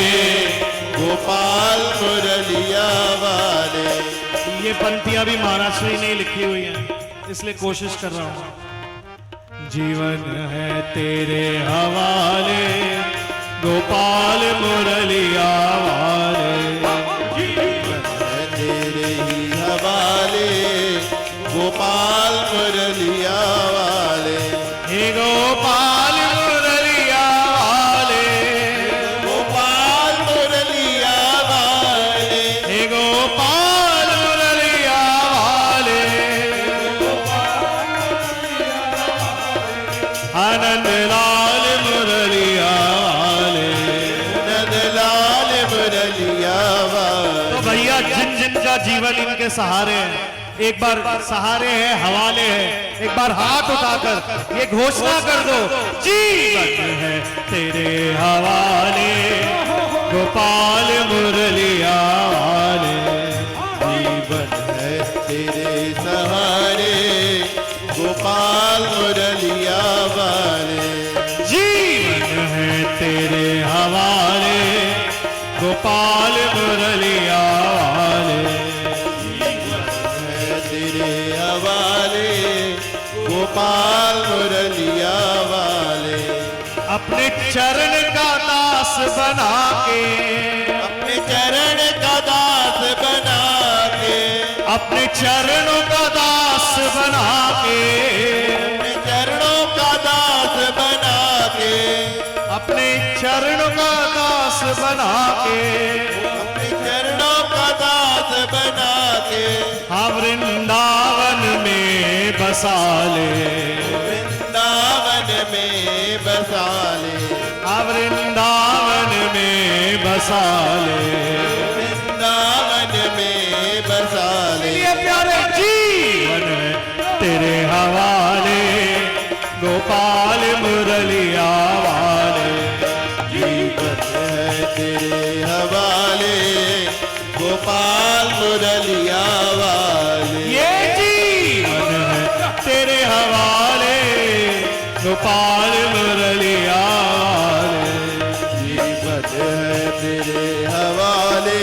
गोपाल मुरलिया वाले। ये पंक्तियां भी महाराज श्री ने लिखी हुई हैं, इसलिए कोशिश कर रहा हूं। जीवन है तेरे हवाले गोपाल मुरलिया वाले, जीवन है तेरे ही हवाले गोपाल मुरलिया वाले, हे गोपाल मुरलिया वाले, गोपाल मुरलिया वाले, हे गोपाल मुरलिया वाले, आनंद लाल मुरलिया वाले। नंदलाल मुरलिया वाले। तो भैया जिन जिन का जीवन इनके सहारे है, एक बार सहारे है, हवाले है, एक बार हाथ उठाकर ये घोषणा कर दो, जीवन है तेरे हवाले गोपाल मुरलिया वाले, जीवन है तेरे सहारे गोपाल मुरलिया वाले, जीवन है तेरे हवाले गोपाल मुरलिया वाले, है तेरे हवाले गोपाल मुरलिया वाले। अपने चरण का दास बना के, अपने चरण का दास बना के, अपने चरणों का दास बना के, अपने चरणों का दास बना के, अपने चरणों का दास बना के, अपने चरणों का दास बना के, हाँ वृंदावन में बसा ले, वृंदावन में बसा ले, हाँ वृंदावन में बसा ले, वृंदावन में बसा ले। ये प्यारे जीवन है तेरे हवाले गोपाल मुरलिया वाले, जीवन है तेरे हवाले गोपाल मुरलिया वाले। ये जीवन है तेरे हवाले गोपाल मुरलिया वाले। जीवन है तेरे हवाले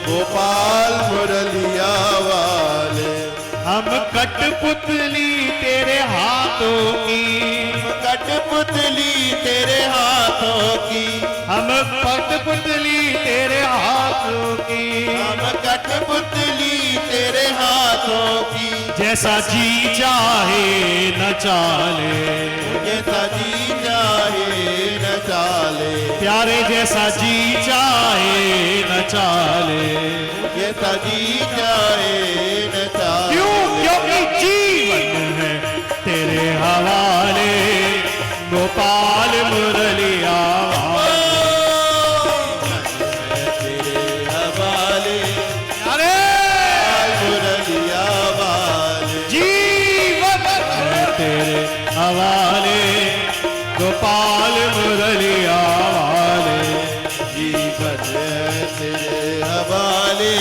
गोपाल मुरलिया वाले। हम कठपुतली तेरे हाथों की, कठपुतली तेरे हाथों की, हम कठपुतली तेरे हाथों की, हम कठपुतली तेरे हाथों की। जैसा जी चाहे न चाले, जैसा जी चाहे न चाले, प्यारे जैसा जी चाहे न चाले। जैसा जी चाहे न चाले। क्यों? क्योंकि जीवन है तेरे हवाले गोपाल मुरलिया तेरे हवाले अरे मुरलिया वाले। जीवन है तेरे हवाले गोपाल मुरलिया वाले। जीवन है तेरे हवाले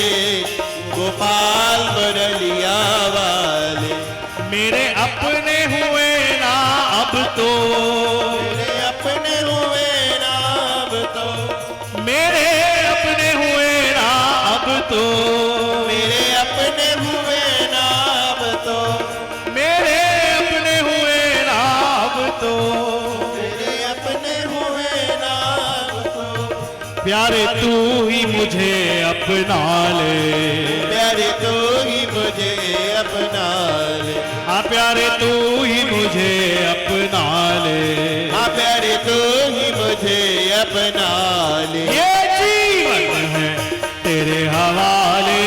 गोपाल मुरलिया वाले। मेरे अपने हुए ना अब तो, मेरे अपने हुए ना अब तो, मेरे अपने हुए ना अब तो, मेरे अपने हुए ना अब तो, मेरे अपने हुए ना अब तो। मेरे अपने हुए ना अब तो। प्यारे तू ही मुझे अपना ले, प्यारे तू ही मुझे अपना ले। हाँ प्यारे तू ही मुझे अपना ले। हाँ प्यारे तू ही मुझे अपना ले। ये जीवन है तेरे हवाले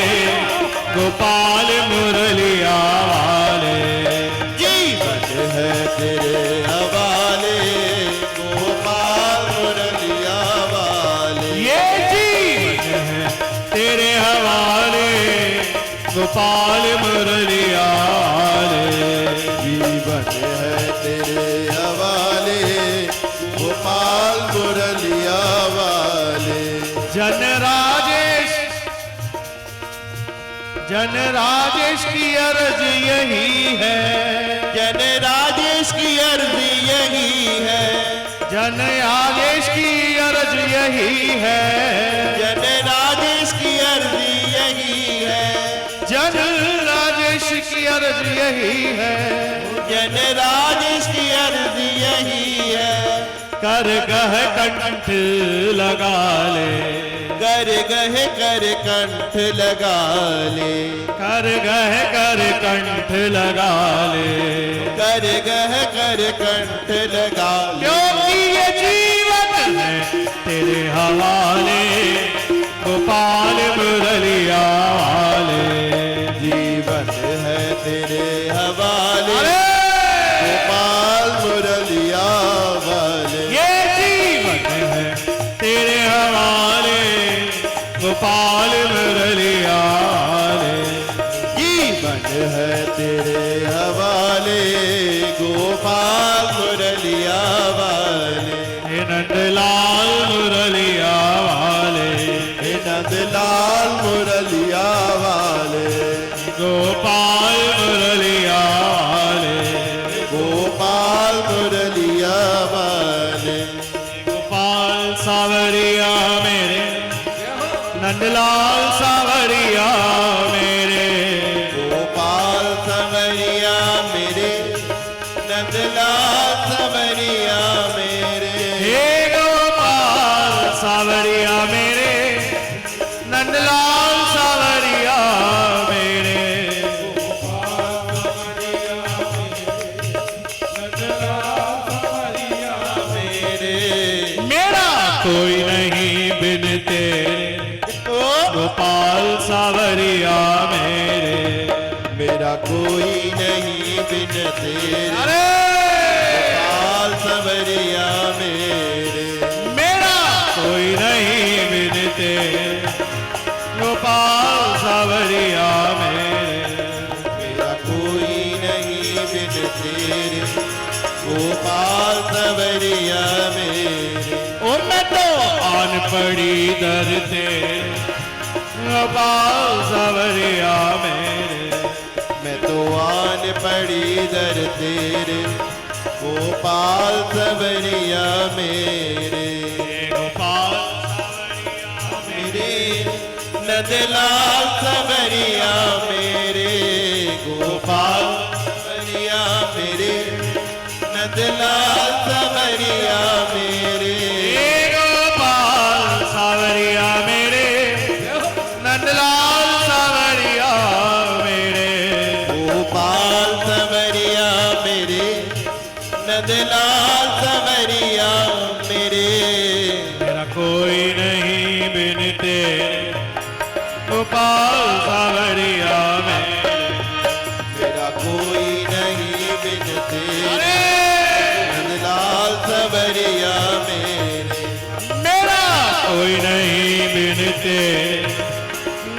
गोपाल मुरलिया वाले। जीवन है तेरे हवाले गोपाल मुरलिया वाले। ये जीवन है तेरे हवाले गोपाल मुरलिया वाले। जीवन है तेरे हवाले गोपाल मुरलिया वाले। जन राजेश, जन राजेश की अर्ज यही है, जन राजेश की अर्ज यही है, जन राजेश की अर्ज यही है, जन राजेश की अर्ज यही है, जन राजेश की अर्ज यही है। जन राजेश की अर्ज यही है। कर गह कंठ लगा ले, कर गह कर कंठ लगा ले, कर गह कर कंठ लगा ले, कर गह कर कंठ लगा ले। क्योंकि ये जीवन है तेरे हवाले गोपाल मुरलिया वाले। जीवन है तेरे हवाले अरे गोपाल मुरलिया वाले। ये जीवन है तेरे हवाले गोपाल मुरलिया वाले। जीवन है तेरे हवाले गोपाल मुरलिया वाले। हे नंदलाल मुरलिया वाले, हे नंदलाल मुरलिया वाले। गोपाल मुरलिया वाले, गोपाल मुरलिया वाले। गोपाल सावरिया मेरे, नंदलाल सावरिया मेरे, गोपाल संवरिया मेरे, नंदलाल संवरिया मेरे। हे गोपाल सावरिया मेरे, नंदलाल सावरिया मेरे। मेरा कोई नहीं बिन तेरे गोपाल सावरिया मेरे। मेरा कोई नहीं बिन तेरे अरे गोपाल संवरिया मेरे। मेरा कोई नहीं बिन तेरे गोपाल सावरिया मेरे। मेरा कोई नहीं बिन तेरे गोपाल संवरिया मेरे। ओ मैं तो आन पड़ी दर तेरे गोपाल सावरिया मेरे, मैं तो आन पड़ी दर तेरे गोपाल सवरिया मेरे, गोपाल सावरिया मेरे नंदलाल सवरिया मेरे, गोपाल सवरिया मेरे नंदलाल सवरिया मेरे, गोपाल सावरिया मेरे, नंदलाल सावरिया मेरे, गोपाल सवरिया मेरे नंदलाल सवरिया मेरे, मेरा कोई नहीं बिन तेरे गोपाल सावरिया मेरे, मेरा कोई नहीं बिन तेरे नंदलाल सवरिया मेरे, मेरा कोई नहीं बिन तेरे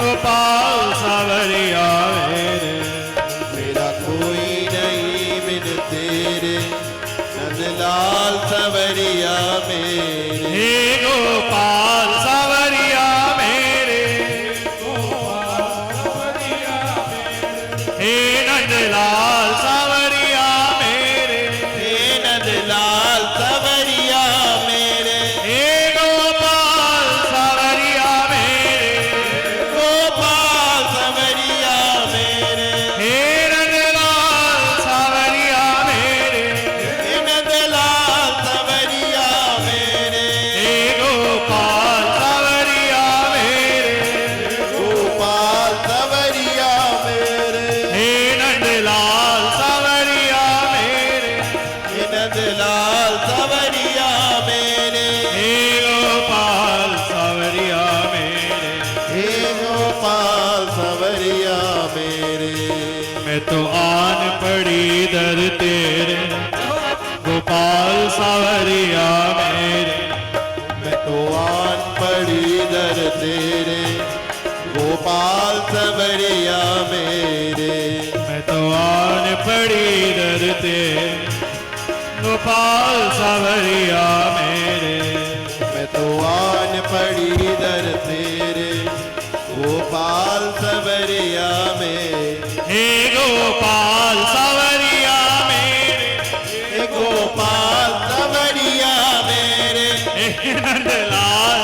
गोपाल सावरिया मेरे, मेरा कोई नहीं बिन तेरे नंदलाल सवरिया मेरे, हे गोपाल सावरिया मेरे, हे नंदलाल सावरिया मेरे, हे नंदलाल सवरिया मेरे, हे गोपाल सावरिया मेरे, गोपाल सवरिया मेरे, हे नंदलाल सावरिया मेरे, हे नंदलाल सवरिया मेरे, हे गोपाल सावरिया मेरे, गोपाल सवरिया मेरे, हे नंदलाल सावरिया मेरे, हे नंदलाल सवरिया मेरे, हे गोपाल सावरिया मेरे, हे गोपाल सवरिया मेरे, मैं तो आन पड़ी दर तेरे गोपाल सावरिया मेरे, मैं तो आन पड़ी दर तेरे गोपाल सवरिया मेरे, मैं तो आन पड़ी दर तेरे गोपाल सावरिया मेरे, मैं तो आन पड़ी दर तेरे गोपाल सवरिया मेरे, हे गोपाल सावरिया मेरे, हे गोपाल सवरिया मेरे, हे नंदलाल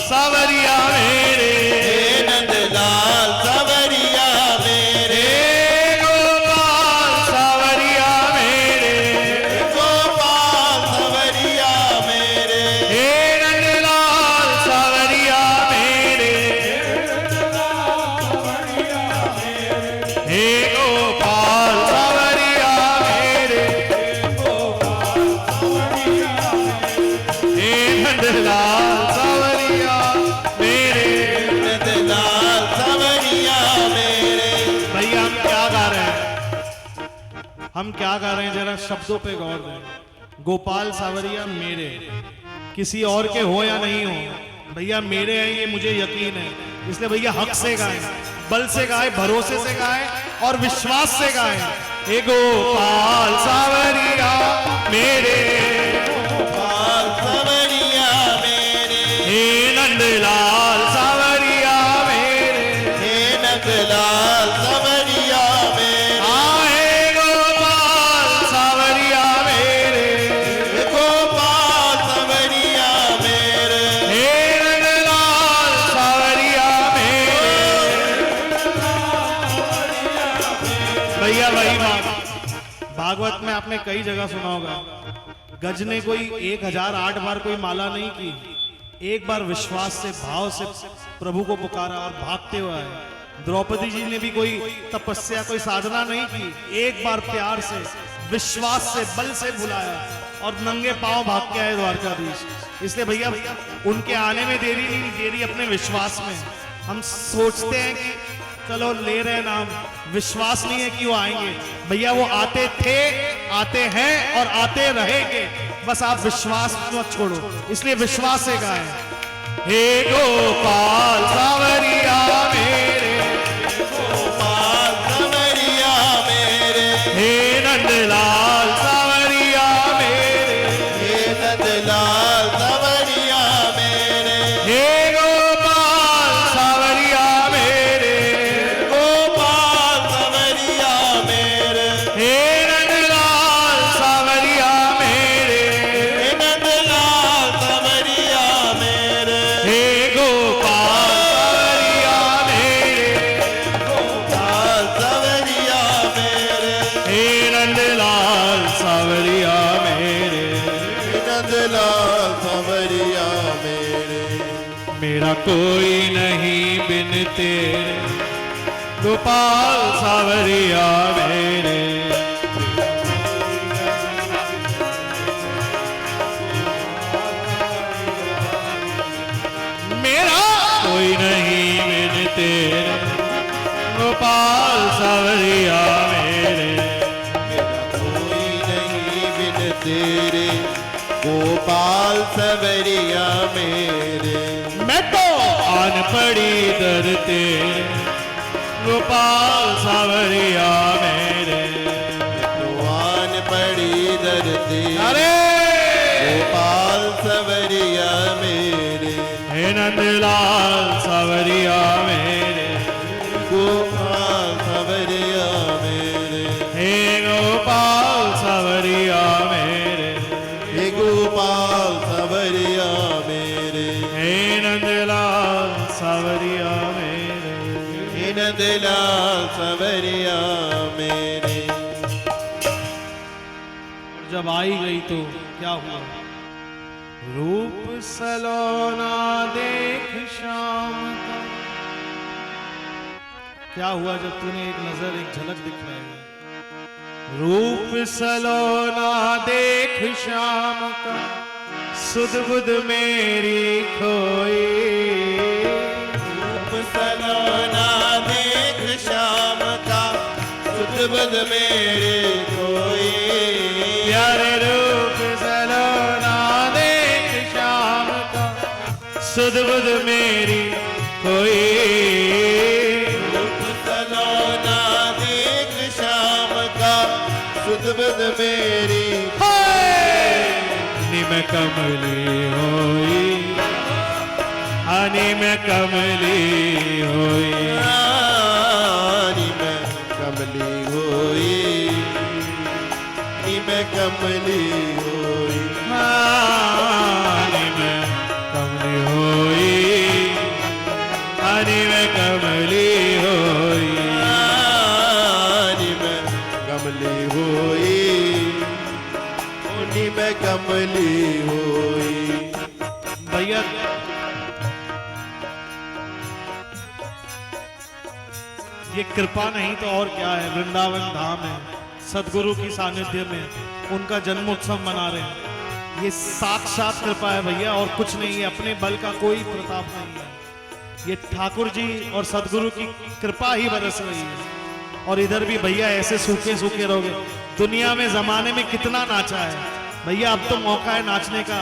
सावरिया मेरे, हे नंदलाल सवरिया मेरे, हे गोपाल सावरिया मेरे, हे गोपाल सवरिया मेरे, हे नंदलाल सावरिया मेरे, हे गोपाल सावरिया मेरे, हे नंदलाल सावरिया मेरे। नंदलाल सवरिया मेरे, भैया हम क्या गा रहे हैं, हम क्या गा रहे हैं, जरा शब्दों पे गौर दें। गोपाल सावरिया मेरे, किसी और के हो या नहीं हो, भैया मेरे हैं ये मुझे यकीन है, इसलिए भैया हक से गाएं, बल से गाएं, भरोसे से गाएं और विश्वास से गाएं। हे गोपाल सावरिया मेरे, गोपाल सवरिया मेरे, हे नंदलाल सावरिया मेरे, हे नंदलाल सवरिया मेरे, आए गोपाल सावरिया मेरे, हे गोपाल सवरिया मेरे, हे नंदलाल सावरिया मेरे। भैया वही बात भागवत में आपने कई जगह सुना होगा, गज ने कोई 1008 बार कोई माला नहीं की, एक बार विश्वास से भाव से प्रभु को पुकारा और भागते हुए आए। द्रौपदी जी ने भी कोई तपस्या कोई साधना नहीं की, एक बार प्यार से विश्वास से बल से बुलाया और नंगे पांव भाग के आए द्वारकाधीश। इसलिए भैया उनके आने में देरी नहीं, देरी अपने विश्वास में। हम सोचते हैं कि चलो ले रहे नाम, विश्वास नहीं है कि वो आएंगे। भैया वो आते थे, आते हैं और आते रहेंगे, बस आप विश्वास मत छोड़ो, इसलिए विश्वास से गाएं। हे गोपाल सावरिया मेरे, गोपाल सवरिया मेरे, हे नंदलाल सावरिया मेरे, हे नंदलाल सवरिया मेरे, हे गोपाल सावरिया मेरे, कोई नहीं बिन तेरे गोपाल सावरिया मेरे। मेरा कोई नहीं बिन तेरे गोपाल सावरिया मेरे। मेरा कोई नहीं बिन तेरे गोपाल सवरिया मेरे। मैं तो आन पड़ी दर तेरे गोपाल सावरिया मेरे। दुआन पड़ी दर तेरे अरे गोपाल सवरिया मेरे। हे नंदलाल सावरिया मेरे। गोपाल सवरिया मेरे। हे गोपाल सावरिया मेरे। हे गोपाल सवरिया मेरे। हे नंदलाल सावरिया मेरे। हे नंदलाल सवरिया मेरे। और जब आई गई तो क्या हुआ? रूप सलोना देख शाम का। क्या हुआ जब तूने एक नजर एक झलक दिखलाई? रूप सलोना देख शाम का सुध बुध मेरी खोई। रूप सलोना देख शाम का सुध बुध मेरे कोई। प्यारे रूप सलोना देख शाम का सुध बुध मेरी कोई। रूप सलोना देख शाम का सुध बुध मेरी। निम कमली होई निम कमली होई। रानी में कमली होई। नी में कमली होई। निम कमली होई निम कमली होई। रानी में कमली होई। नी में कमली होई। भैया ये कृपा नहीं तो और क्या है? वृंदावन धाम है, सदगुरु की सानिध्य में उनका जन्म उत्सव मना रहे हैं। ये साक्षात कृपा है भैया, और कुछ नहीं है। अपने बल का कोई प्रताप नहीं है। ये ठाकुर जी और सदगुरु की कृपा ही बरस रही है। और इधर भी भैया ऐसे सूखे सूखे रहोगे। दुनिया में जमाने में कितना नाचा है भैया, अब तो मौका है नाचने का।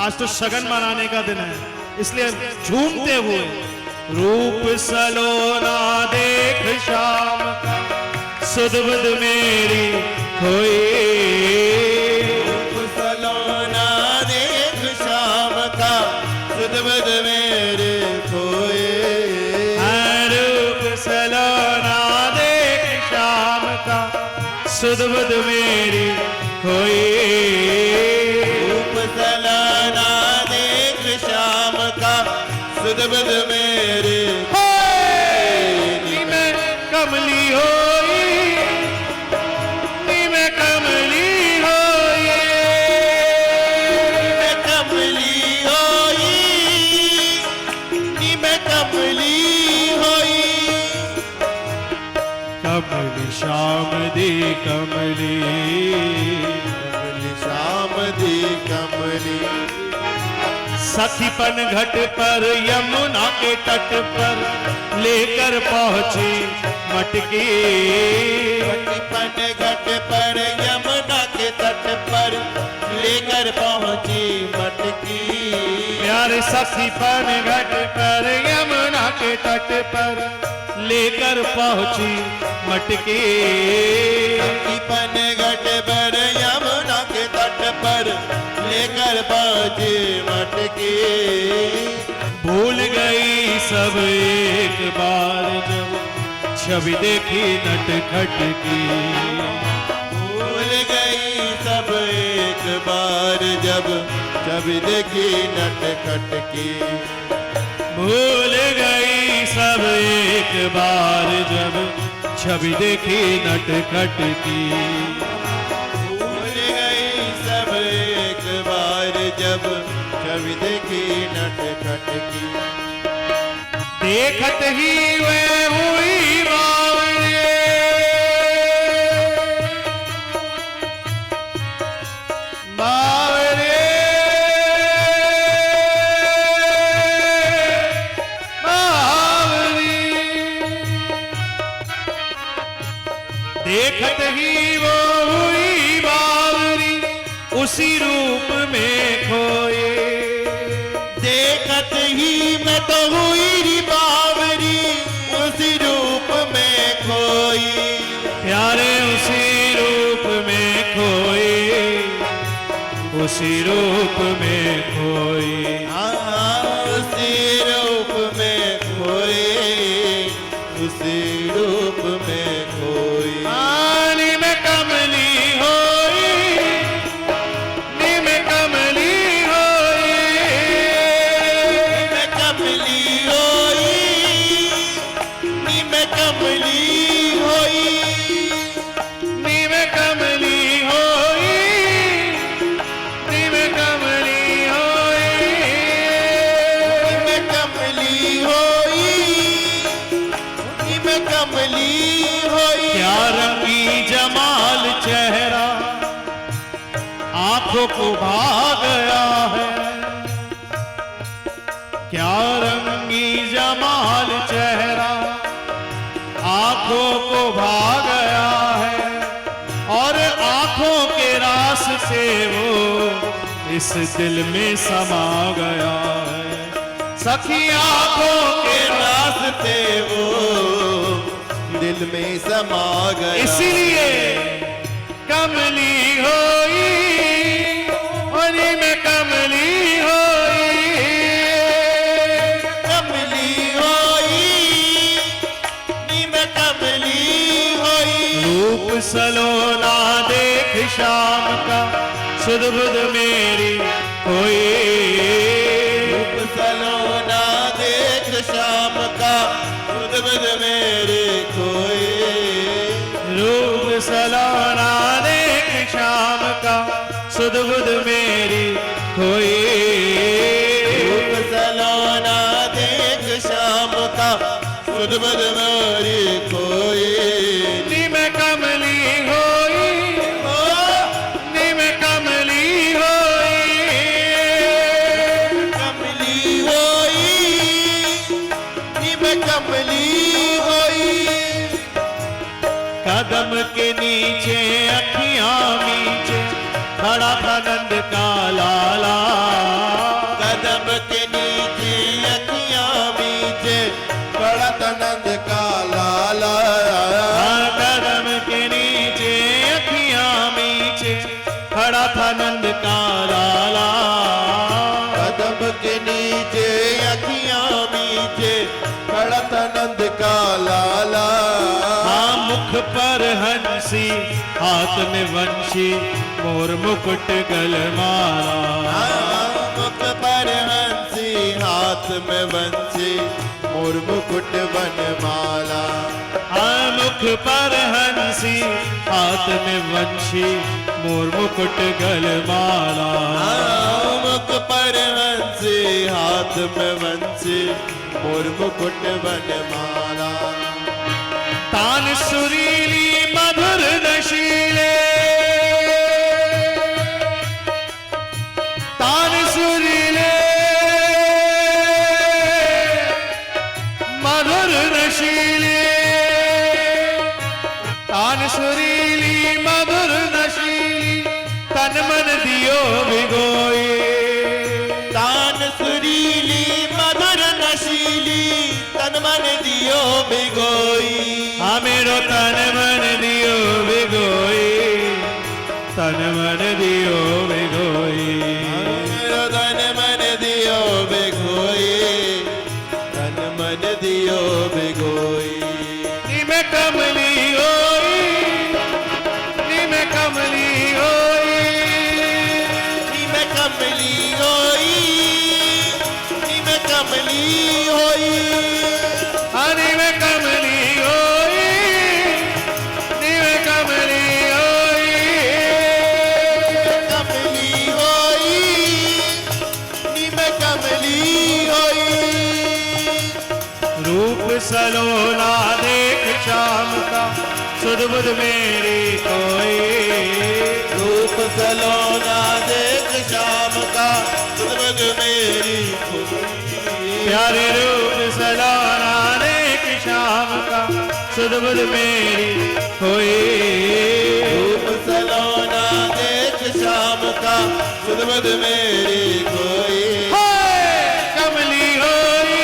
आज तो शगन मनाने का दिन है, इसलिए झूमते हुए रूप सलोना देख शाम का सुध बुध मेरी खोई। रूप सलोना देख शाम का सुध बुध मेरे खोए। रूप सलोना देख शाम का सुध बुध मेरी खोई। रूप सलोना देख शाम का सुध बुध मेरे। नी में कमली होई नी में कमली होई। में कमली होई। नी में कमली होई। कमली श्याम दी कमली। कमली शाम दी कमली। सखीपन घट पर यमुना के तट पर लेकर पहुंची मटकी। सखीपन घट पर यमुना के तट पर लेकर पहुंची मटकी। प्यारे सखीपन घट पर यमुना के तट पर लेकर पहुंची मटकी। सखीपन घट पर यमुना के तट पर लेकर पहुंची मटकी। भूल गई सब एक बार जब छवि देखी नटखट की। भूल गई सब एक बार जब छवि देखी नटखट की। भूल गई सब एक बार जब छवि देखी नटखट की। भूल गई सब एक बार जब छवि देखी नटखट की। देखत ही वे हुई बावरे, बावरे बावरी, देखत ही वो हुई बावरी, उसी रूप में खोए। देखत ही मैं तो हुई री बावरी, उसी रूप में खोई। प्यारे उसी रूप में खोए, उसी रूप में खोए। उसी रूप में खोए, उसी रूप में खोई। आनी में कमली होई, नी में कमली होई, मैं कमली होई, नी मैं कमली होई। नी में कमली होई, नी में कमली होई। मैं कमली होई, नी मैं कमली होई। क्या रंगी जमाल चेहरा आंखों को भा गया है, क्या रंगी जमाल चेहरा आंखों को भा गया है, और आंखों के रास्ते वो इस दिल में समा गया है। सखी आंखों के रास्ते वो दिल में समा गया। इसलिए कमली होई, और मैं कमली होई। कमली होई, नी मैं कमली होई। रूप सलोना देख शाम का, सुध बुध मेरी कोई। रूप सलोना देख शाम का, बुध बुध मेरे कोई। रूप सलोना देख शाम का, सुध बुध मेरी कोई। रूप सलोना देख शाम का, बुध बुध मेरी कोई। नी में कमली होई, नी में कमली होई। कमली होई, नी मैं कमली होई। कदम के नीचे अखियां नीचे खड़ा था नंद का लाला। कदम के नीचे अखियां नीचे बड़ा तनंद का लाला। कदम के नीचे अखियां नीचे खड़ा था नंद का लाला। कदम के नीचे अखियां नीचे बड़ा तनंद का लाला। हाँ मुख पर हंसी हाथ में वंशी मोर मुकुट गलमाला। मुख पर हंसी हाथ में बंसी मोर मुकुट बनमाला। हाँ मुख पर हंसी हाथ में वंशी मोर मुकुट गलमाला। मुख पर हंसी हाथ में बंसी मोर मुकुट बनमाला। तान सुरीली मधुर नशीले, तान सुरीले मधुर नशीले, तान सुरीली मधुर नशीली तन मन दियो भिगोए। तान सुरीली मधुर नशीली तन मन दियो भिगोई। हाँ मेरो तन मन दियो भिगोए, तन मन दियो भिगोए। मेरो तन मन दियो भिगोई, तन मन दियो भिगोई। नी में कमली होई, नी में कमली होई। नी मैं कमली होई, नी मैं कमली होई। हाँ नी में कमली होई, सलोना देख शाम का सुध बुध मेरी कोई। रूप सलोना देख शाम का सुध बुध मेरी कोई। प्यारे रूप सलोना देख शाम का सुध बुध मेरी कोई। रूप सलोना देख शाम का सुध बुध मेरी कोई। कमली होई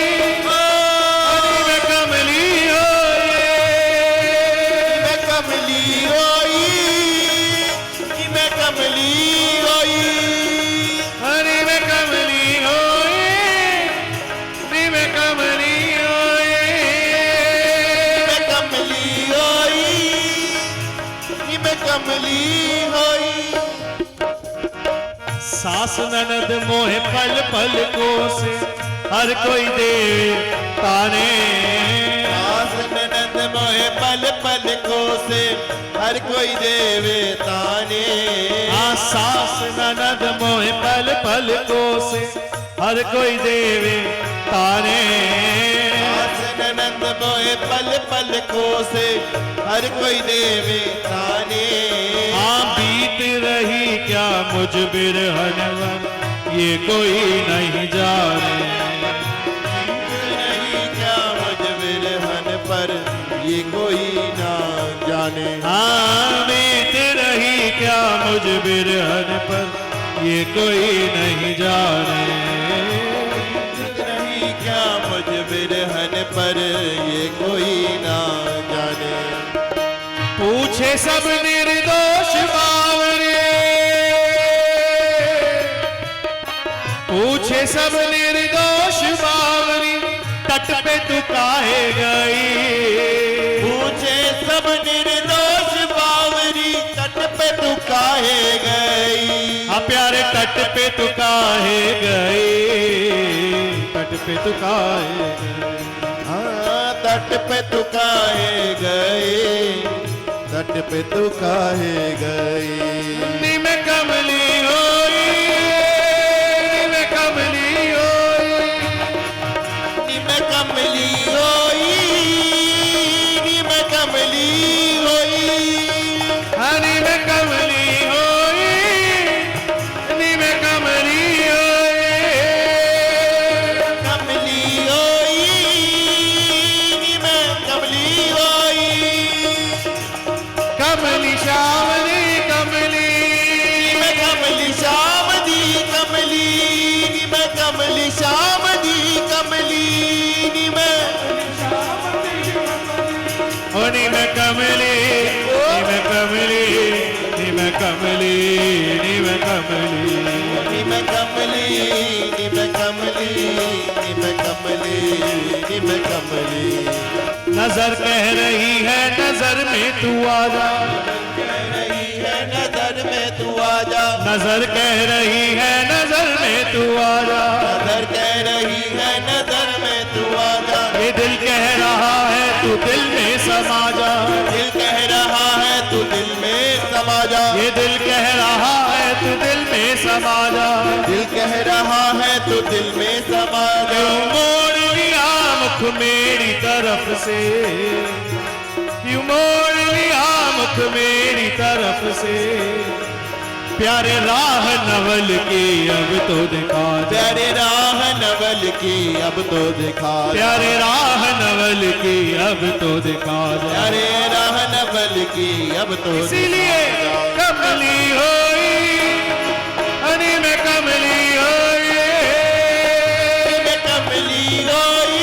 मैं कमली होई। मैं कमली होई मैं कमली होई। हरी मैं कमली होई मैं कमली होई। मैं कमली होई मैं कमली होई। सास ननद मोहे पल पल को से हर कोई दे ताने। सास ननद मोहे पल पल को से हर कोई देवे ताने। सास ननद मोहे पल पल को से हर कोई देवे ताने। सास ननद मोहे पल पल को से हर कोई देवे ताने। बीत रही क्या मुझ बिरहन ये कोई नहीं जाने। नहीं क्या मुझ बिरहन पर ये कोई ना जाने। बीत रही क्या मुझ बिरहन पर ये कोई नहीं जाने। नहीं क्या मुझ बिरहन पर ये कोई ना जाने। पूछे सब निर्दोष बावरे। पूछे सब निर्दोष बावरी तट पे तू काहे गई। पूछे सब निर्दोष बावरी तट पे तू काहे गई। प्यारे तट पे तू काहे गई। तट पे तू काहे गई। तट पे तू काहे गई। तट पे तू काहे गई। नी मैं कमली होई मैं कमली होई। नी मैं कमली होई नी मैं कमली होई। हनी मैं कमली होई नी मैं कमली होई। कमली होई नी मैं कमली होई। कमली श्याम दी कमली मैं कमली श्याम दी कमली नी मैं कमली श्याम दी कमली नी मैं नी मैं कमली नी मैं कमली नी मैं कमली नी मैं कमली। नी मैं कमली नी मैं कमली नी मैं कमली नी मैं कमली। नजर कह रही है नजर में तू आजा। कह रही है नजर में तू आजा। नजर कह रही है नजर में तू आजा। नजर कह रही है नजर में तू आजा। ये दिल कह रहा है तू दिल में समा जा। दिल कह रहा है तू दिल में समा जा। ये दिल कह रहा है तू दिल में समा जा। दिल कह रहा है तू दिल में समा जा। क्यों मोड़ लिया मुख मेरी तरफ से। क्यों मोड़ लिया मुख मेरी तरफ से। प्यारे राह नवल की अब तो दिखा जा। प्यारे राह नवल की अब तो दिखा जा। प्यारे राह नवल की अब तो दिखा जा। प्यारे राह नवल की अब तो इसीलिए कमली होई हनी में कमली होई। मैं कमली होई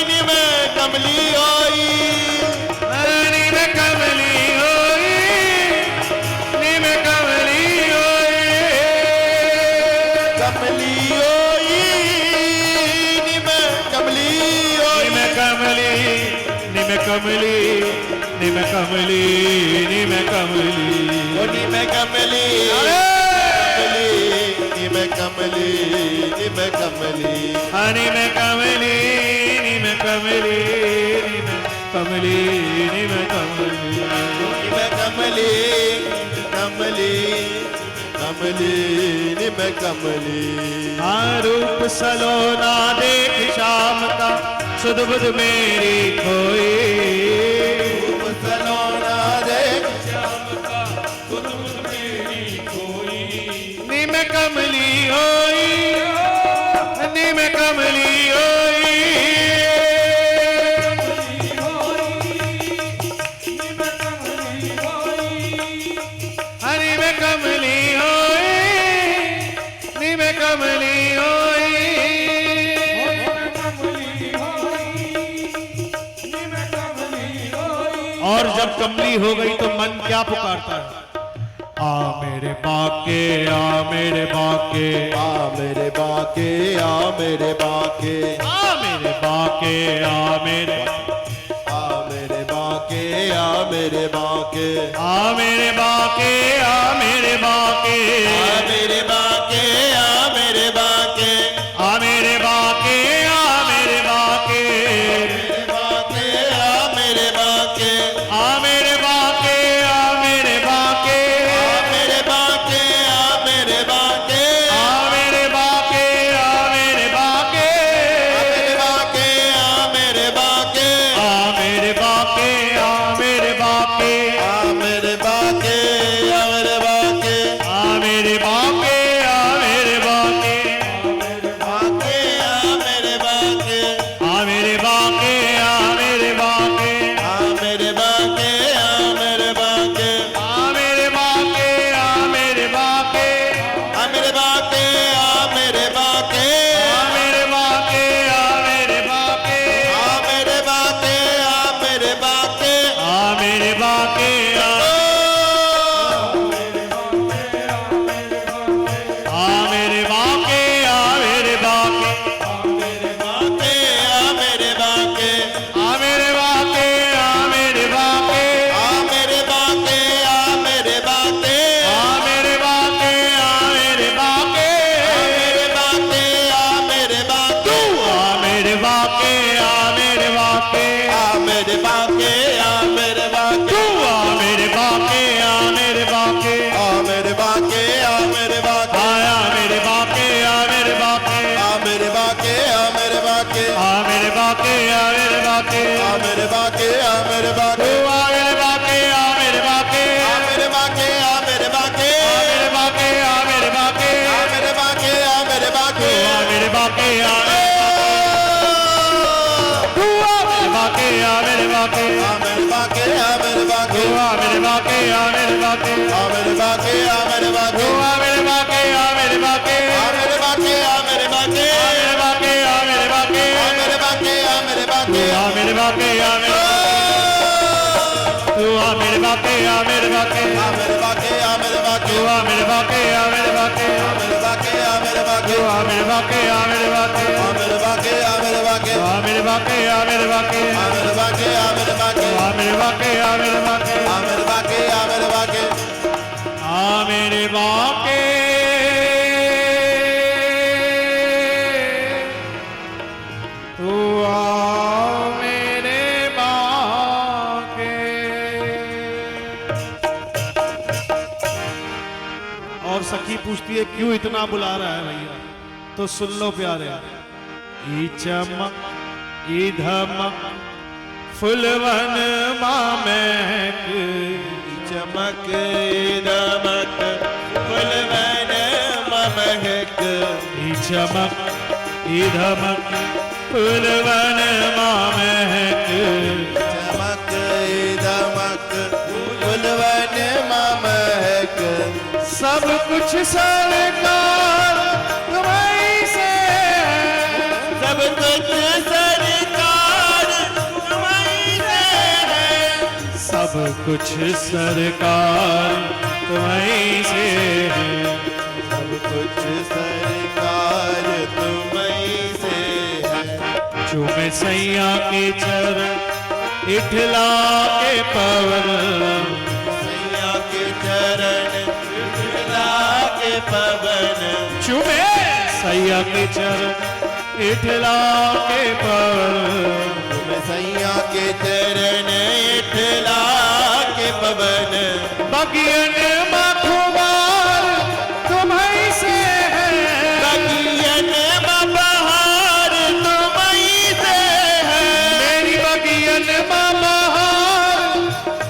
नी मैं कमली होई। हनी में कमली होई नी में कमली होई। कमली होई नी मैं कमली होई। नी में कमली नी में कमली नी में कमली नी में कमली। ओ नी मैं कमली नी मैं कमली नी मैं कमली। हनी में कमली नी में कमली नी में कमली नी में कमली। नी मैं कमली कमली कमली नी मैं कमली। रूप सलोना देख शाम का सुध बुध मेरी खोई, रूप सलोना देख नी मैं कमली होई, नी मैं कमली होई, हरी मैं कमली होई, नी मैं कमली होई। और जब कमली हो गई तो मन क्या पुकारता है? आ मेरे बाके, आ मेरे बाके, आ मेरे बाके, आ मेरे बाके, आ मेरे बाके, आ मेरे, आ मेरे बाके, आ मेरे बाके, आ मेरे बाके, आ मेरे बाके, आ मेरे बाके, आ मेरे बाके, आ मेरे बाके, आ मेरे बाके, मेरे बाके, आ मेरे बाके, आ मेरे बाके, आ मेरे बाके, मेरे बाके, आ मेरे बाके, आ मेरे बाके, आ मेरे बाके, मेरे बाके, आ मेरे बाके, आ मेरे बाके, आ मेरे बाके, आ मेरे बाके, आ मेरे बाके, आ मेरे बाके, आ मेरे बाके, आ मेरे बाके, आ मेरे बाके, आ मेरे बाके, आ मेरे बाके, आ मेरे बाके, आ मेरे बाके, आ मेरे बाके, आ मेरे बाके, आ मेरे बाके, आ मेरे बाके, आ मेरे बाके, आ मेरे बाके, मेरे बाके, आ मेरे बाके, आ मेरे बाके, आ मेरे बाके, आ मेरे बाके, आ मेरे बाके, आ मेरे बाके, मेरे बाके, आ मेरे बाके, आ मेरे बाके, आ मेरे बाके, आ मेरे बाके, आ मेरे बाके, आ मेरे बाके, आ मेरे बाके, आ मेरे बाके, आ मेरे बाके, आया मेरे बाके, आ मेरे बाके, आ मेरे बाके, आ मेरे बाके, आ मेरे बाके, आ मेरे बाके, आ मेरे बाके, आ मेरे बाके, आ मेरे बाके, आ मेरे बाके, आ मेरे बाके, आ मेरे बाके, मेरे बाके, आ मेरे बाके, आ मेरे बाके, आ मेरे बाके, आ मेरे बाके, आ बाके, आ मेरे बाके, आ मेरे बाके, आ मेरे बाके, आ मेरे बाके, आ मेरे बाके, आ मेरे बाके, आ मेरे बाके, आ मेरे बाके, आ मेरे बाके, आ मेरे बाके, आ मेरे बाके, मेरे बाके, आ मेरे बाके, आ मेरे बाके, आ मेरे बाके, आ मेरे बाके, आ मेरे, तू आ मेरे बाके, आ मेरे बाके, आ मेरे बाके, आ मेरे बाके, तू आ मेरे बाके, आ मेरे बाके, मेरे बाके, आ मेरे बाके, तू आ मेरे बाके, आ मेरे बाके, आ मेरे बाके, आ मेरे बाके, आ मेरे बाके, आ मेरे बाके, आ मेरे बाके, आ मेरे बाके, आ मेरे बाके, आ मेरे बाके, आ मेरे बाके, आ मेरे बाके, आ मेरे बाके, तू आ मेरे बाके। और सखी पूछती है क्यों इतना बुला रहा है भैया? तो सुन लो प्यारे, ई चमक ई धमक फुलवन महक, चमक दमक फुलवन महक, ई चमक ई धमक फुलवन महक, चमक दमक फुलवन महक, सब कुछ सरकार तुम्हारी से है, सब कुछ सरकार तुम्हारी से है, सब कुछ सरकार तुम्हारी से है, सब कुछ सरकार तुम्हारी से है, चूमे सैया के चरण इठला के पवन, सैया के चरण के पवन, चूमे सैया के चरण इठला के पवन, सैया के चरण इठला के पवन, बगियन मखुबार तुम्हारी से है, बगियन बहार तुम्हारी से है, में बहार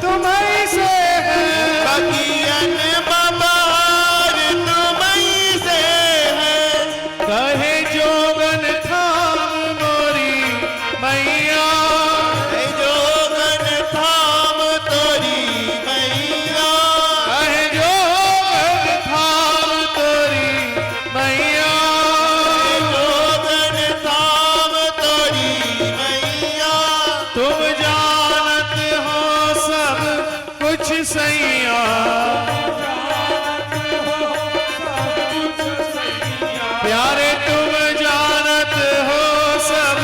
तुम्हीं से है, बगियन में बहार तुम्हीं से है। कहे जोगन थाम मोरी मैया, हे जोगन थाम तोरी मैया, कहे जोगन थाम तोरी मैया, जोगन थाम तोरी मैया। तुम जानत हो सब कुछ सैया, प्यारे तुम जानत हो सब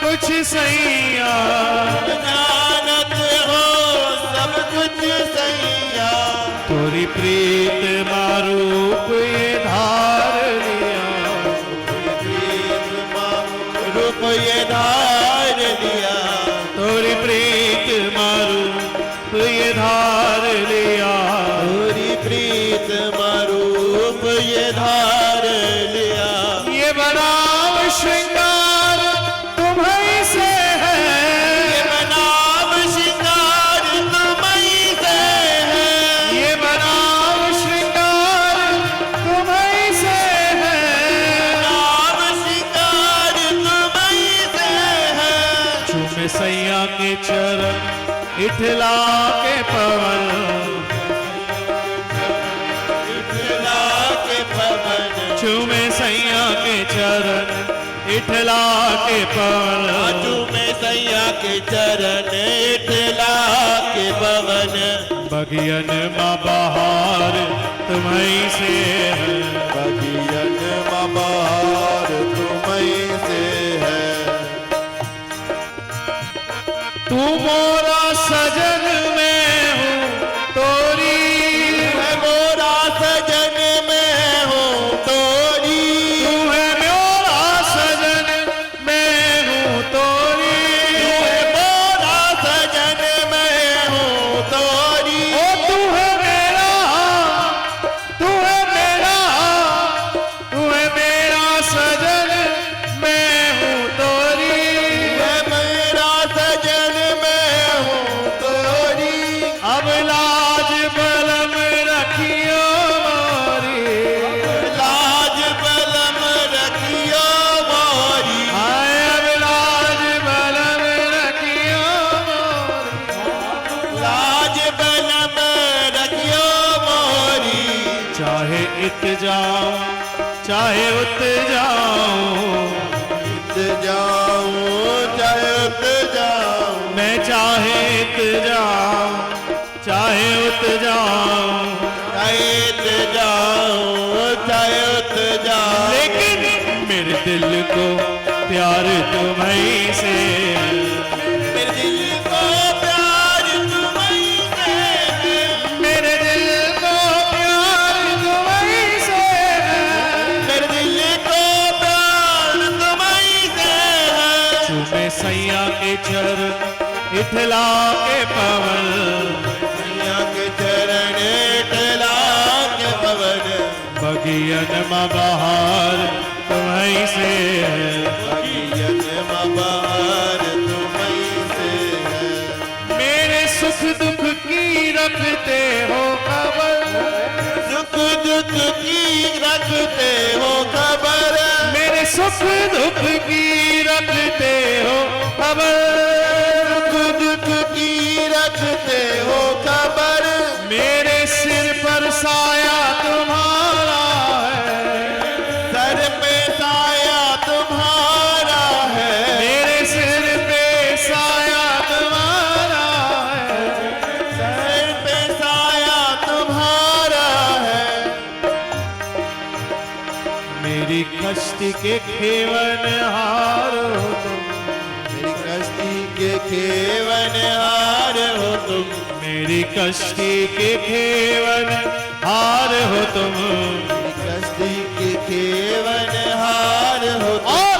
कुछ सैया, जानत हो सब कुछ सैया। तोरी प्रीत मारूप ये धार लिया, रूप ये धार लिया, तोरी प्रीत मारूप ये धार लिया, पूरी प्रीत मरूप ये धार लिया। ये बनाव श्रृंगार तुम्हीं से है, ये बनाव श्रृंगार तुम्हीं से है, ये बनाव श्रृंगार तुम्हीं से है, बनाव श्रृंगार तुम्हीं से है। चूमे सैया के चरण इठला के पवन, इठला के पवन, चूमे सैया के चरण इठला के पवन, आजू में सैया के चरण इठला के पवन। बगियन माँ बहार तुम्हीं से है, बगियन में बहार तुम्हीं से है। तू मोरा सजन में हूँ तोरी, मैं मोरा सजन में हूँ तोरी, तू है मोरा सजन में हूँ तोरी, मोरा सजन में हूँ तोरी। ओ तू है मेरा, तू है मेरा, तू है मेरा सजन मैं हूँ तोरी, मैं मेरा सजन में हूँ तोरी। अब लाज बलम रखियो मोरी, लाज बलम रखियो मोरी, हाय अब लाज बलम रखियो मोरी, लाज बलम रखियो मोरी। चाहे इत जाओ चाहे उत जाओ, इत जाऊं चाहे उत जाऊं, मैं चाहे इत जाओ चाहे उत जाओ, चाहे इत जाऊं चाहे उत जाऊं। लेकिन मेरे दिल को प्यार तुम्हीं से है, मेरे दिल को प्यार तुम्हीं से है, मेरे दिल को प्यार तुम्हीं से है, मेरे दिल को प्यार तुम्हीं से है। चूमे सैया के चरण इठला के पवन, सैया के चरण इठला के पवन, बगियन माँ बहार तुम्हीं से है, बगियन में बहार तुम्हीं से है। मेरे सुख दुख की रखते हो खबर, सुख दुख की रखते हो खबर, मेरे सुख दुख की रखते हो खबर, सुख दुख की रखते हो खबर। मेरे सिर पर साया तुम्हारा है, सर पे साया तुम्हारा है, मेरे सिर पे साया तुम्हारा है, सर पे साया तुम्हारा है। मेरी कश्ती के खेवन हार हो तुम, मेरी कश्ती के खेवन हार हो तुम, मेरी कश्ती के खेवन हार हो तुम, मेरी कश्ती के खेवन हार हो तुम। और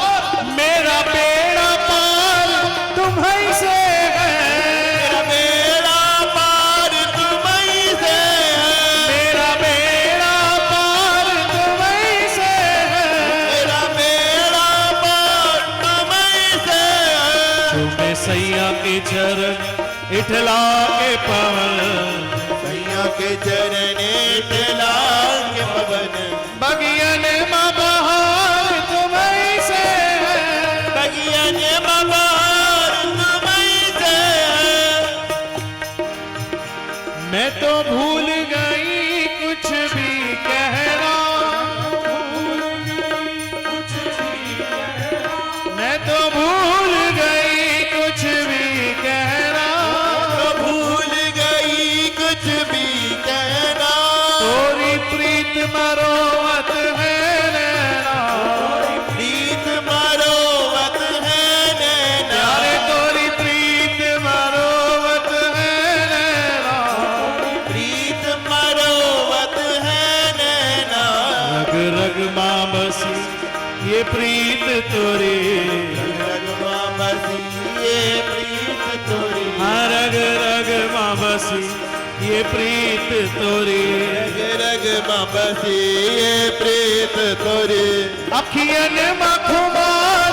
मेरा बेड़ा पार तुम्हीं से है, मेरा बेड़ा पार तुम्हीं से है, मेरा बेड़ा पार तुम्हीं से है, मेरा बेड़ा पार तुम्हीं से है। चूमे सैया के के चरण इठला के पवन, सैया के चरण इठला के पवन, बगियन में बहार तुम्हीं से है, बगियन में बहार तुम्हीं से है। मैं तो भूल गई कुछ भी कहना, मैं तो भूल गई कुछ भी कहना, तो भूल गई कुछ भी कहना। तोरी प्रीत मरोवत है नैना, प्रीत मरोवत है नैना, प्यारे तोरी प्रीत मरोवत है नैना, प्रीत मरोवत है नैना। रग रग मां बसी ये प्रीत तोरी, रग मां बसी ये प्रीत तोरी, हाँ रग रग मां बसी ये प्रीत तोरी, रग रग मां बसी ये प्रीत तोरी। अखियन मखुमार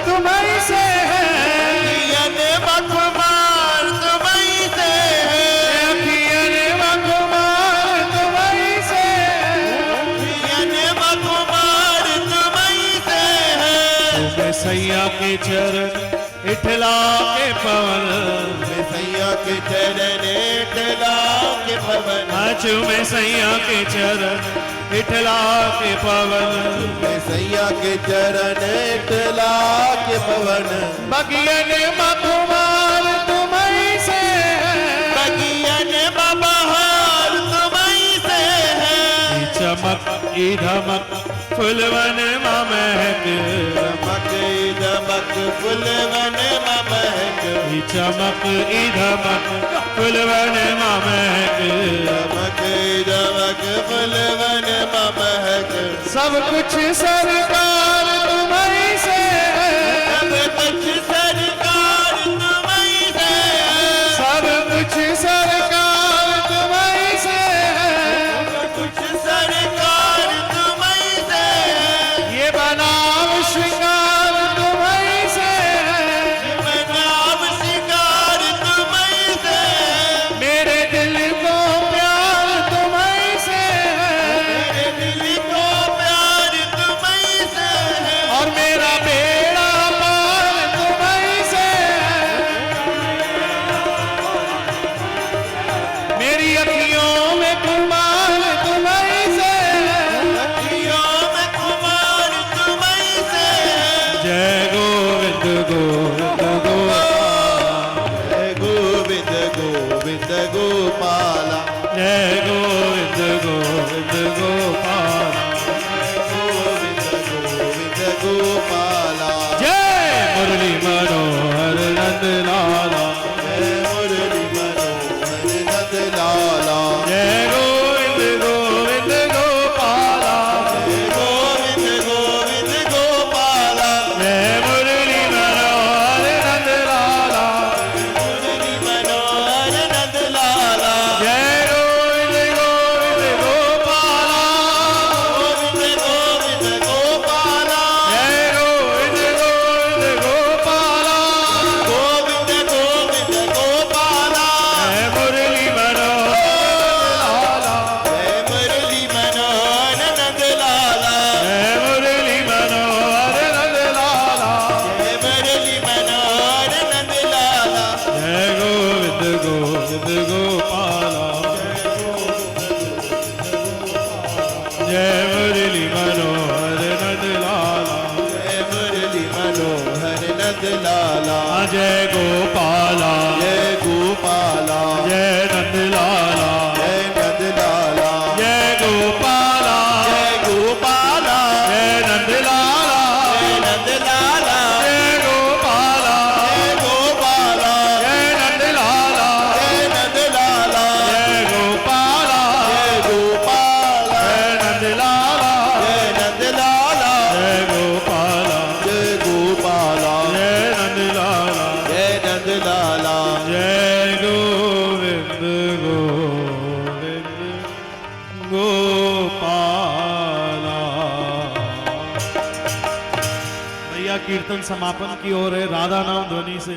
तुम्हीं से है, अखियन मखुमार तुम्हीं से है, अखियन मखुमार तुम्हीं से है, अखियन मखुमार तुम्हीं से है। तुम्हें सैया के चरण इठला के पवन, सैया के चरण इठला के पवन, आज में सैया के चरण इठला के पवन, सैया के चरण इठला के पवन, बगियन मखुमार तुम्हीं से है, बगियन बहार तुम्हीं से है। ई चमक ई धमक फुलवन में महक, चमक दमक फुलवन महक, ई चमक ई धमक फुलवन में महक, चमक दमक फुलवन महक। सब कुछ सरकार तुम्हीं से है, सब कुछ सरकार तुम्हीं से है, सब कुछ सरकार तुम्हीं से है, कुछ सरकार तुम्हीं से है। ये बनाव श्रृंगार तुम्हीं से है, नाम शिकार तुम्हीं से है, मेरे दिल को प्यार तुम्हीं से है, मेरे दिल को प्यार तुम्हीं से है, और मेरा बेड़ा पार तुम्हीं से है, मेरी अखियों में कुमार तुम्हीं से है, अखियों में कुमार तुम्हीं से है। जय गोविंद गोविंद गोपाल, जय गोविंद गोविंद गोपाला, जय गोविंद गोविंद गोपाल, गोविंद गोविंद गोपाला, जय मुरली मनोहर नंद लाला, जय मुरली मनोहर नंद लाला, जय गोविंद गोविंद गोपाला, जय गोविंद गोविंद गोपाला, जय मुरली मनोहर नंद लाला, मुरली मनोहर नंद लाला, जय गोविंद गोविंद गोपाला, गोविंद गोविंद गोपाला, जय गोविंद गोविंद गोपाला, गोविंद गोविंद गोपाला, जय मुरली मनोहर लाला, जय मुरली मनोहर नंद लाला, जय मुरली मनोहर नंद लाला, जय मुरली मनोहर नंद लाला, जय गोविंद गोविंद गोपाला, जय मुरली मनोहर नंद लाला, जय मुरली मनोहर नंद लाला, जय गोपाला, जय गोपाला, जय नंद लाला, जय नंद लाला, जय गोपाला, जय गोपाला, जय नंद लाला, जय नंद लाला, जय गोपाला, जय गोपाला, जय नंद लाला, जय नंद लाला, जय गोपाला, जय गोपाला, जय नंद लाला, जय नंद लाला, जय गोपाला, जय गोपाला, जय नंद लाला, जय नंद लाला, जय गोविंद गोविंद गोपाला। भैया कीर्तन समापन की ओर है, राधा नाम ध्वनि से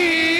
दी